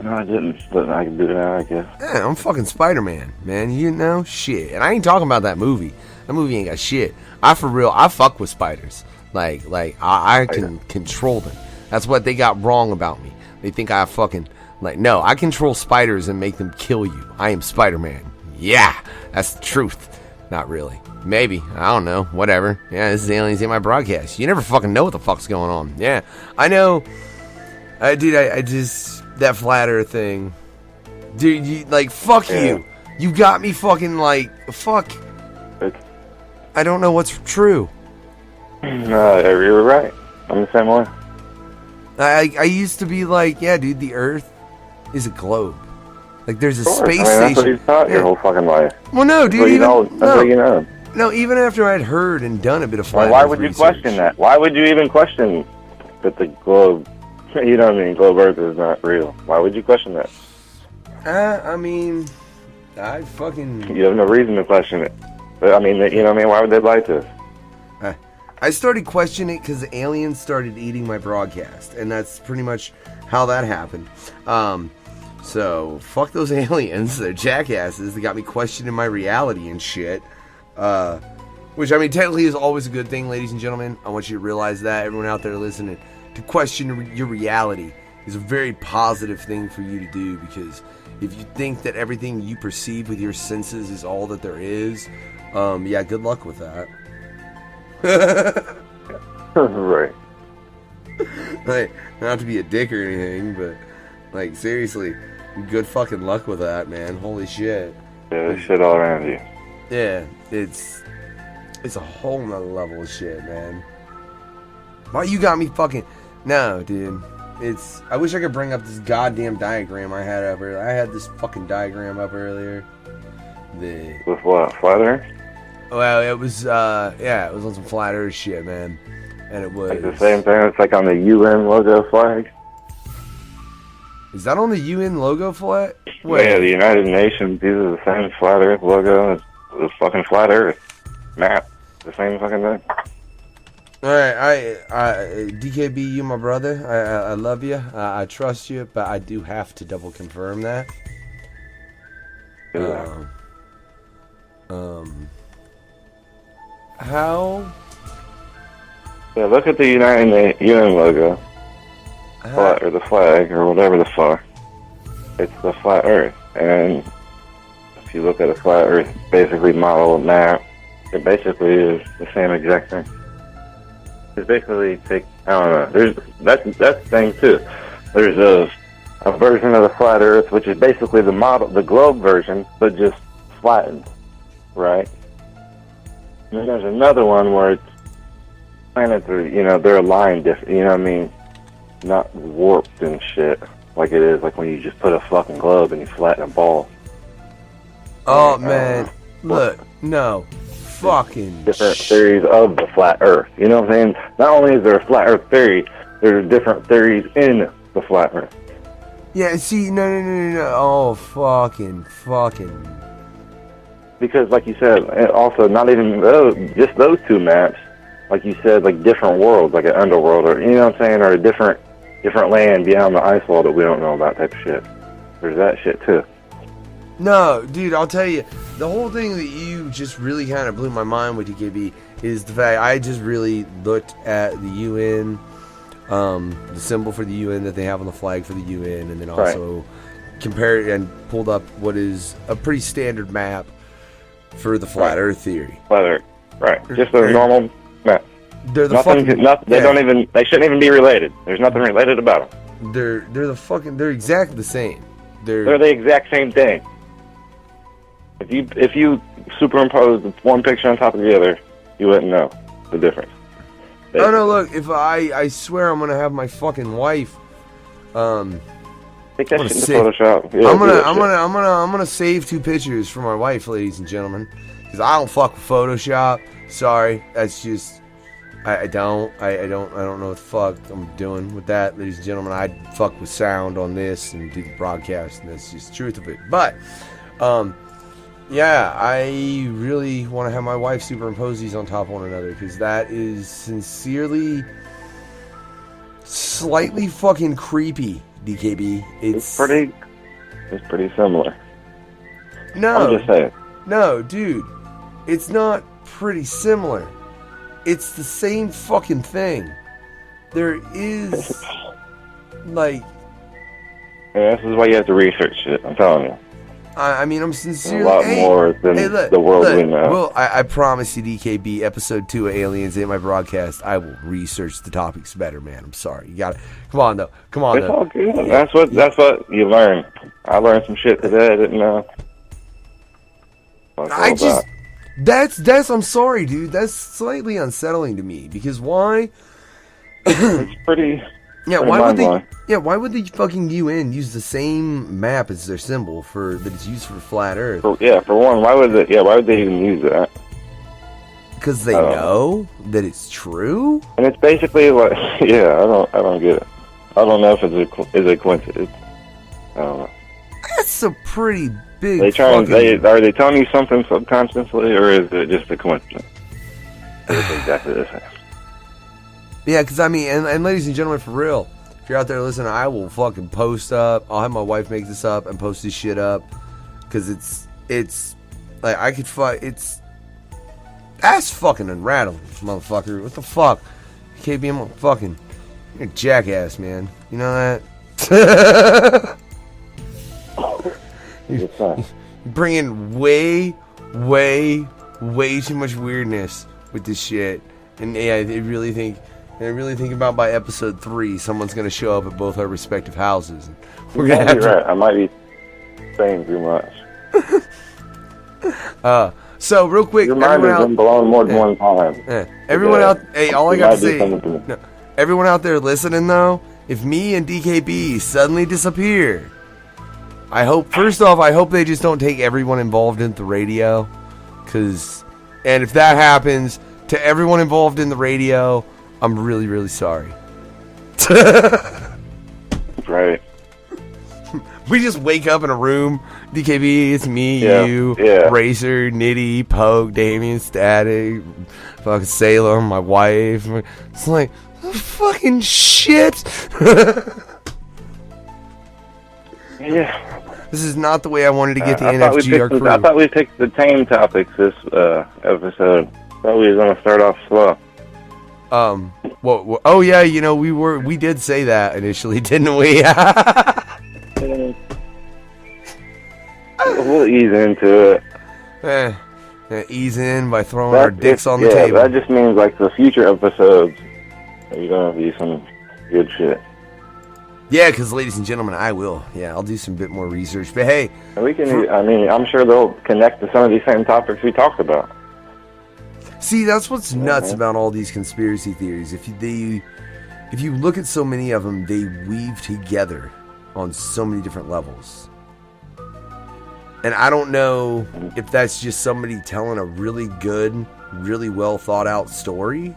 Speaker 7: No, I didn't, but I can do it now, I guess.
Speaker 4: Yeah, I'm fucking Spider-Man, man. You know, shit. And I ain't talking about that movie. That movie ain't got shit. I fuck with spiders. Like I can control them. That's what they got wrong about me. They think I fucking, no, I control spiders and make them kill you. I am Spider-Man. Yeah, that's the truth. Not really. Maybe. I don't know. Whatever. Yeah, this is Aliens in my broadcast. You never fucking know what the fuck's going on. Yeah, I know. Dude, I just... That flat earth thing. Dude, fuck you. You got me fucking, fuck. I don't know what's true.
Speaker 7: No, you're right. I'm the same way.
Speaker 4: I used to be like, yeah, dude, the earth is a globe. Like, there's a space station.
Speaker 7: That's what you've thought your whole fucking life.
Speaker 4: Well, no, dude.
Speaker 7: That's what you know.
Speaker 4: No, even after I'd heard and done a bit of flat earth
Speaker 7: why would you question that? Why would you even question that the globe... You know what I mean? Globe Earth is not real. Why would you question that?
Speaker 4: I mean, I fucking...
Speaker 7: You have no reason to question it. But, I mean, you know what I mean? Why would they lie to us?
Speaker 4: I started questioning it because aliens started eating my broadcast. And that's pretty much how that happened. So, fuck those aliens. They're jackasses. They got me questioning my reality and shit. Which, I mean, technically is always a good thing, ladies and gentlemen. I want you to realize that. Everyone out there listening. To question your reality is a very positive thing for you to do, because if you think that everything you perceive with your senses is all that there is, yeah, good luck with that.
Speaker 7: Right.
Speaker 4: Not to be a dick or anything, but seriously, good fucking luck with that, man. Holy shit.
Speaker 7: Yeah, there's shit all around you.
Speaker 4: Yeah, it's it's a whole nother level of shit, man. Why you got me fucking... No, dude. It's... I wish I could bring up this goddamn diagram I had up earlier. I had this fucking diagram up earlier.
Speaker 7: With what? Flat Earth?
Speaker 4: Well, it was, yeah, it was on some flat earth shit, man. And it was...
Speaker 7: Like the same thing, it's like on the UN logo flag.
Speaker 4: Is that on the UN logo flag?
Speaker 7: Yeah, the United Nations, these are the same flat Earth logo as the fucking flat Earth map. The same fucking thing.
Speaker 4: Alright, DKB, you my brother. I love you. I trust you, but I do have to double confirm that. How?
Speaker 7: Yeah, look at the UN logo. Or the flag, or whatever the fuck. It's the flat Earth. And if you look at a flat Earth, basically model map, it basically is the same exact thing. It's basically I don't know. That's the thing too. There's a version of the flat Earth, which is basically the globe version, but just flattened, right? And then there's another one where it's planets are, they're aligned different. You know what I mean? Not warped and shit like it is like when you just put a fucking globe and you flatten a ball.
Speaker 4: Oh man, look, no. Fucking
Speaker 7: different theories of the flat Earth. You know what I'm saying? Not only is there a flat Earth theory, there's different theories in the flat Earth.
Speaker 4: Yeah, see, no. Oh, fucking.
Speaker 7: Because, like you said, and also not even just those two maps. Like you said, like different worlds, like an underworld, or you know what I'm saying, or a different land beyond the ice wall that we don't know about type of shit. There's that shit too.
Speaker 4: No, dude, I'll tell you, the whole thing that you just really kind of blew my mind with DKB is the fact I just really looked at the UN, the symbol for the UN that they have on the flag for the UN, and then also compared and pulled up what is a pretty standard map for the flat Earth theory.
Speaker 7: Flat Earth, right? Just a normal map.
Speaker 4: They're the
Speaker 7: They shouldn't even be related. There's nothing related about them.
Speaker 4: They're exactly the same.
Speaker 7: They're the exact same thing. If you superimpose one picture on top of the other, you wouldn't know the difference. Basically.
Speaker 4: Oh no! Look, if I swear I'm gonna have my fucking wife.
Speaker 7: Take that shit into Photoshop. Yeah,
Speaker 4: I'm gonna save 2 pictures for my wife, ladies and gentlemen, because I don't fuck with Photoshop. Sorry, that's just I don't know what the fuck I'm doing with that, ladies and gentlemen. I fuck with sound on this and do the broadcast, and that's just the truth of it. But yeah, I really want to have my wife superimpose these on top of one another, because that is sincerely slightly fucking creepy, DKB. It's
Speaker 7: pretty similar.
Speaker 4: No.
Speaker 7: I'm just saying.
Speaker 4: No, dude. It's not pretty similar. It's the same fucking thing. There is like...
Speaker 7: Yeah, this is why you have to research it, I'm telling you.
Speaker 4: I mean, I'm sincerely...
Speaker 7: A lot more than the world we know.
Speaker 4: Well, I promise you, DKB, episode 2 of Aliens in my broadcast, I will research the topics better, man. I'm sorry. You got it. Come on, though.
Speaker 7: It's all good. Yeah. That's what you learn. I learned some shit today I didn't know.
Speaker 4: That's I'm sorry, dude. That's slightly unsettling to me, because why?
Speaker 7: It's pretty...
Speaker 4: Yeah, why would the fucking UN use the same map as their symbol that is used for flat Earth?
Speaker 7: For one, why would they even use that?
Speaker 4: Because they know that it's true?
Speaker 7: And it's basically like, yeah, I don't get it. I don't know if it's a coincidence. I don't know.
Speaker 4: That's a pretty big
Speaker 7: are they telling you something subconsciously, or is it just a coincidence? It's exactly the same.
Speaker 4: Yeah, because I mean, and ladies and gentlemen, for real, if you're out there listening, I will fucking post up. I'll have my wife make this up and post this shit up, because it's like I could that's fucking unrattling, motherfucker. What the fuck? You can't be a motherfucking, you're a jackass, man. You know that? You bring in way too much weirdness with this shit, and yeah, I really think about by episode 3, someone's gonna show up at both our respective houses. And we're gonna have to...
Speaker 7: Right. I might be saying too much.
Speaker 4: So real quick,
Speaker 7: Your mind has been blown more than one time.
Speaker 4: Everyone out, hey, all I got to say, no, everyone out there listening though, if me and DKB suddenly disappear, I hope, first off, I hope they just don't take everyone involved in the radio, and if that happens to everyone involved in the radio, I'm really, really sorry.
Speaker 7: Right.
Speaker 4: We just wake up in a room. DKB, it's me, you, Racer, Nitty, Poke, Damien, Static, fucking Salem, my wife. It's like, fucking shit.
Speaker 7: Yeah.
Speaker 4: This is not the way I wanted to get the NFGR crew.
Speaker 7: I thought we picked the tame topics this episode. Thought we were going to start off slow.
Speaker 4: Oh yeah, you know, we did say that initially, didn't we?
Speaker 7: We'll ease into it.
Speaker 4: Ease in by throwing our dicks on the table.
Speaker 7: That just means like the future episodes are going to be some good shit.
Speaker 4: Yeah, because ladies and gentlemen, I will. Yeah, I'll do some bit more research. But hey,
Speaker 7: we can. I mean, I'm sure they'll connect to some of these same topics we talked about.
Speaker 4: See, that's what's nuts about all these conspiracy theories. If you look at so many of them, they weave together on so many different levels. And I don't know if that's just somebody telling a really good, really well thought out story.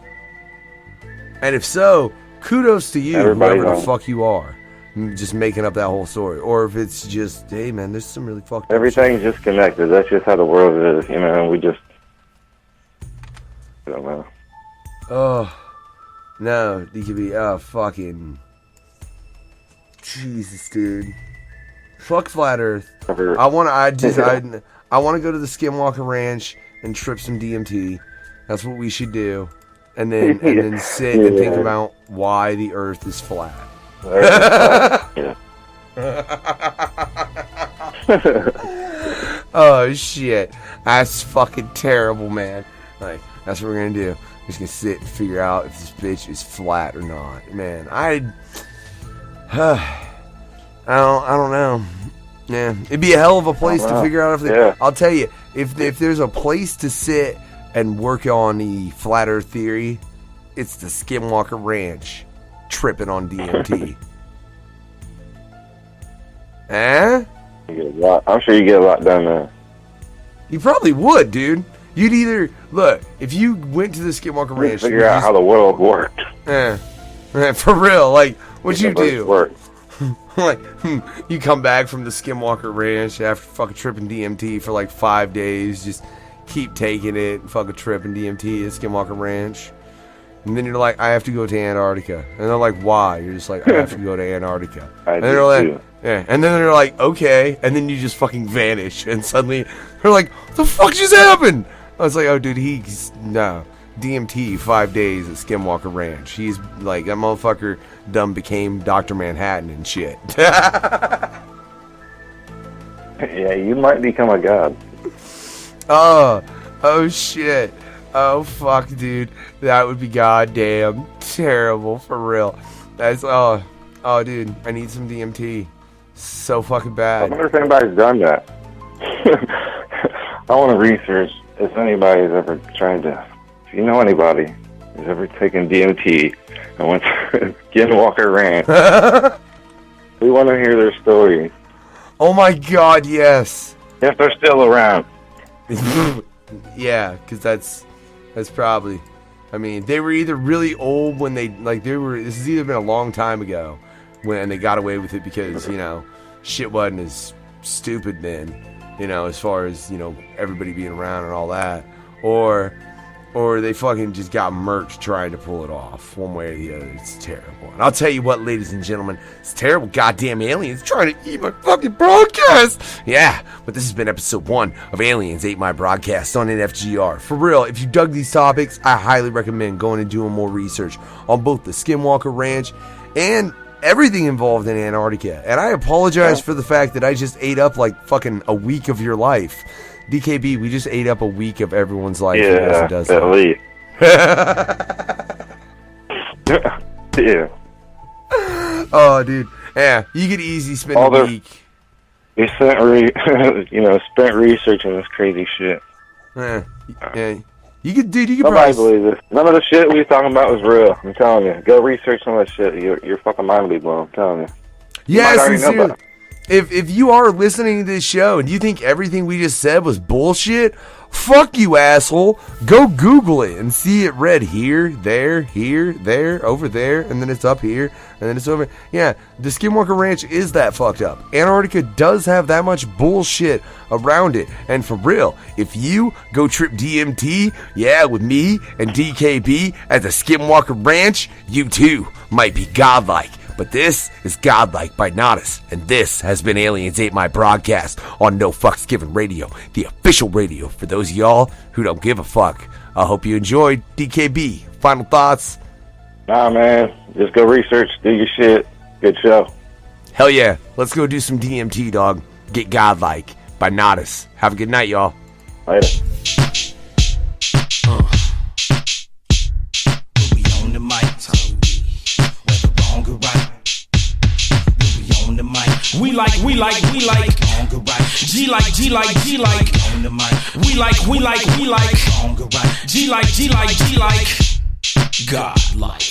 Speaker 4: And if so, kudos to you, whoever the fuck you are, just making up that whole story. Or if it's just, hey man, there's some really fucked up
Speaker 7: Everything's just connected. That's just how the world is, you know, and we just, I don't know.
Speaker 4: Oh, no, DKB, fucking, Jesus, dude. Fuck flat Earth. I want to go to the Skinwalker Ranch and trip some DMT. That's what we should do, and then sit and think about why the Earth is flat. Oh shit, that's fucking terrible, man. Like that's what we're gonna do. We're just gonna sit and figure out if this bitch is flat or not. Man, I don't know. Yeah, it'd be a hell of a place to figure out if I'll tell you, if there's a place to sit and work on the flat Earth theory, it's the Skinwalker Ranch, tripping on DMT.
Speaker 7: I'm sure you get a lot done there.
Speaker 4: You probably would, dude. You'd either look if you went to the Skinwalker Ranch,
Speaker 7: figure out how the world worked.
Speaker 4: For real, like what'd you do? Like, you come back from the Skinwalker Ranch after fucking tripping DMT for like 5 days, just keep taking it, fucking tripping DMT at Skinwalker Ranch. And then you're like, I have to go to Antarctica. And they're like, why? You're just like, I have to go to Antarctica. And they're like, and then they're like, okay. And then you just fucking vanish. And suddenly, they're like, what the fuck just happened? I was like, oh, dude, DMT 5 days at Skinwalker Ranch. He's like, that motherfucker dumb became Dr. Manhattan and shit.
Speaker 7: Yeah, you might become a god.
Speaker 4: Oh shit. Oh fuck, dude. That would be goddamn terrible for real. That's oh dude, I need some DMT. So fucking bad.
Speaker 7: I wonder if anybody's done that. I want to research if anybody's ever tried to. If you know anybody who's ever taken DMT and went to Skinwalker Ranch, we want to hear their story.
Speaker 4: Oh my god, yes.
Speaker 7: If they're still around.
Speaker 4: Yeah, because that's probably. I mean, they were either really old when this has either been a long time ago when they got away with it because, you know, shit wasn't as stupid then, you know, as far as, you know, everybody being around and all that. Or they fucking just got murked trying to pull it off one way or the other. It's terrible. And I'll tell you what, ladies and gentlemen, it's terrible goddamn aliens trying to eat my fucking broadcast. Yeah, but this has been episode 1 of Aliens Ate My Broadcast on NFGR. For real, if you dug these topics, I highly recommend going and doing more research on both the Skinwalker Ranch and everything involved in Antarctica. And I apologize for the fact that I just ate up like fucking a week of your life. DKB, we just ate up a week of everyone's life.
Speaker 7: Yeah, at least. Yeah.
Speaker 4: Oh, dude. Yeah, you could easily spend a week.
Speaker 7: You spent researching this crazy shit.
Speaker 4: Yeah. You could
Speaker 7: Nobody
Speaker 4: probably
Speaker 7: believes this. None of the shit we was talking about was real. I'm telling you. Go research some of that shit. Your fucking mind will be blown. I'm telling you.
Speaker 4: Yeah, sincerely. If you are listening to this show and you think everything we just said was bullshit, fuck you, asshole. Go Google it and see it read here, there, over there, and then it's up here, and then it's over. Yeah, the Skinwalker Ranch is that fucked up. Antarctica does have that much bullshit around it. And for real, if you go trip DMT, with me and DKB at the Skinwalker Ranch, you too might be godlike. But this is Godlike by Nodus, and this has been Aliens Ate My broadcast on No Fucks Given Radio, the official radio for those of y'all who don't give a fuck. I hope you enjoyed. DKB, final thoughts?
Speaker 7: Nah, man. Just go research, do your shit. Good show.
Speaker 4: Hell yeah. Let's go do some DMT, dog. Get Godlike by Nodus. Have a good night, y'all.
Speaker 7: Later.
Speaker 1: We on the mic, whether wrong or right. We on the mic. We like. Wrong or right. G like. On the mic. We like. Wrong or right. G like. God like.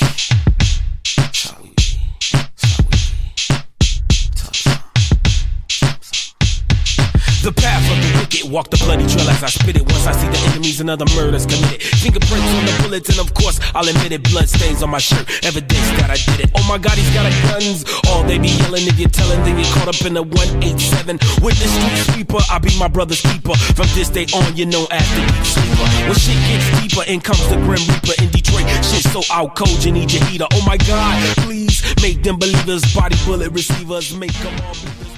Speaker 1: The path of the wicked, walk the bloody trail as I spit it. Once I see the enemies and other murders committed, fingerprints on the bullets, and of course I'll admit it. Blood stains on my shirt, evidence that I did it. Oh my God, he's got a guns. All they be yelling, if you're telling, then you're caught up in the 187. With the street sweeper, I be my brother's keeper. From this day on, you know as the deep sleeper. When shit gets deeper, in comes the Grim Reaper in Detroit. Shit so out cold, you need your heater. Oh my God, please make them believers, body bullet receivers, make them all believers.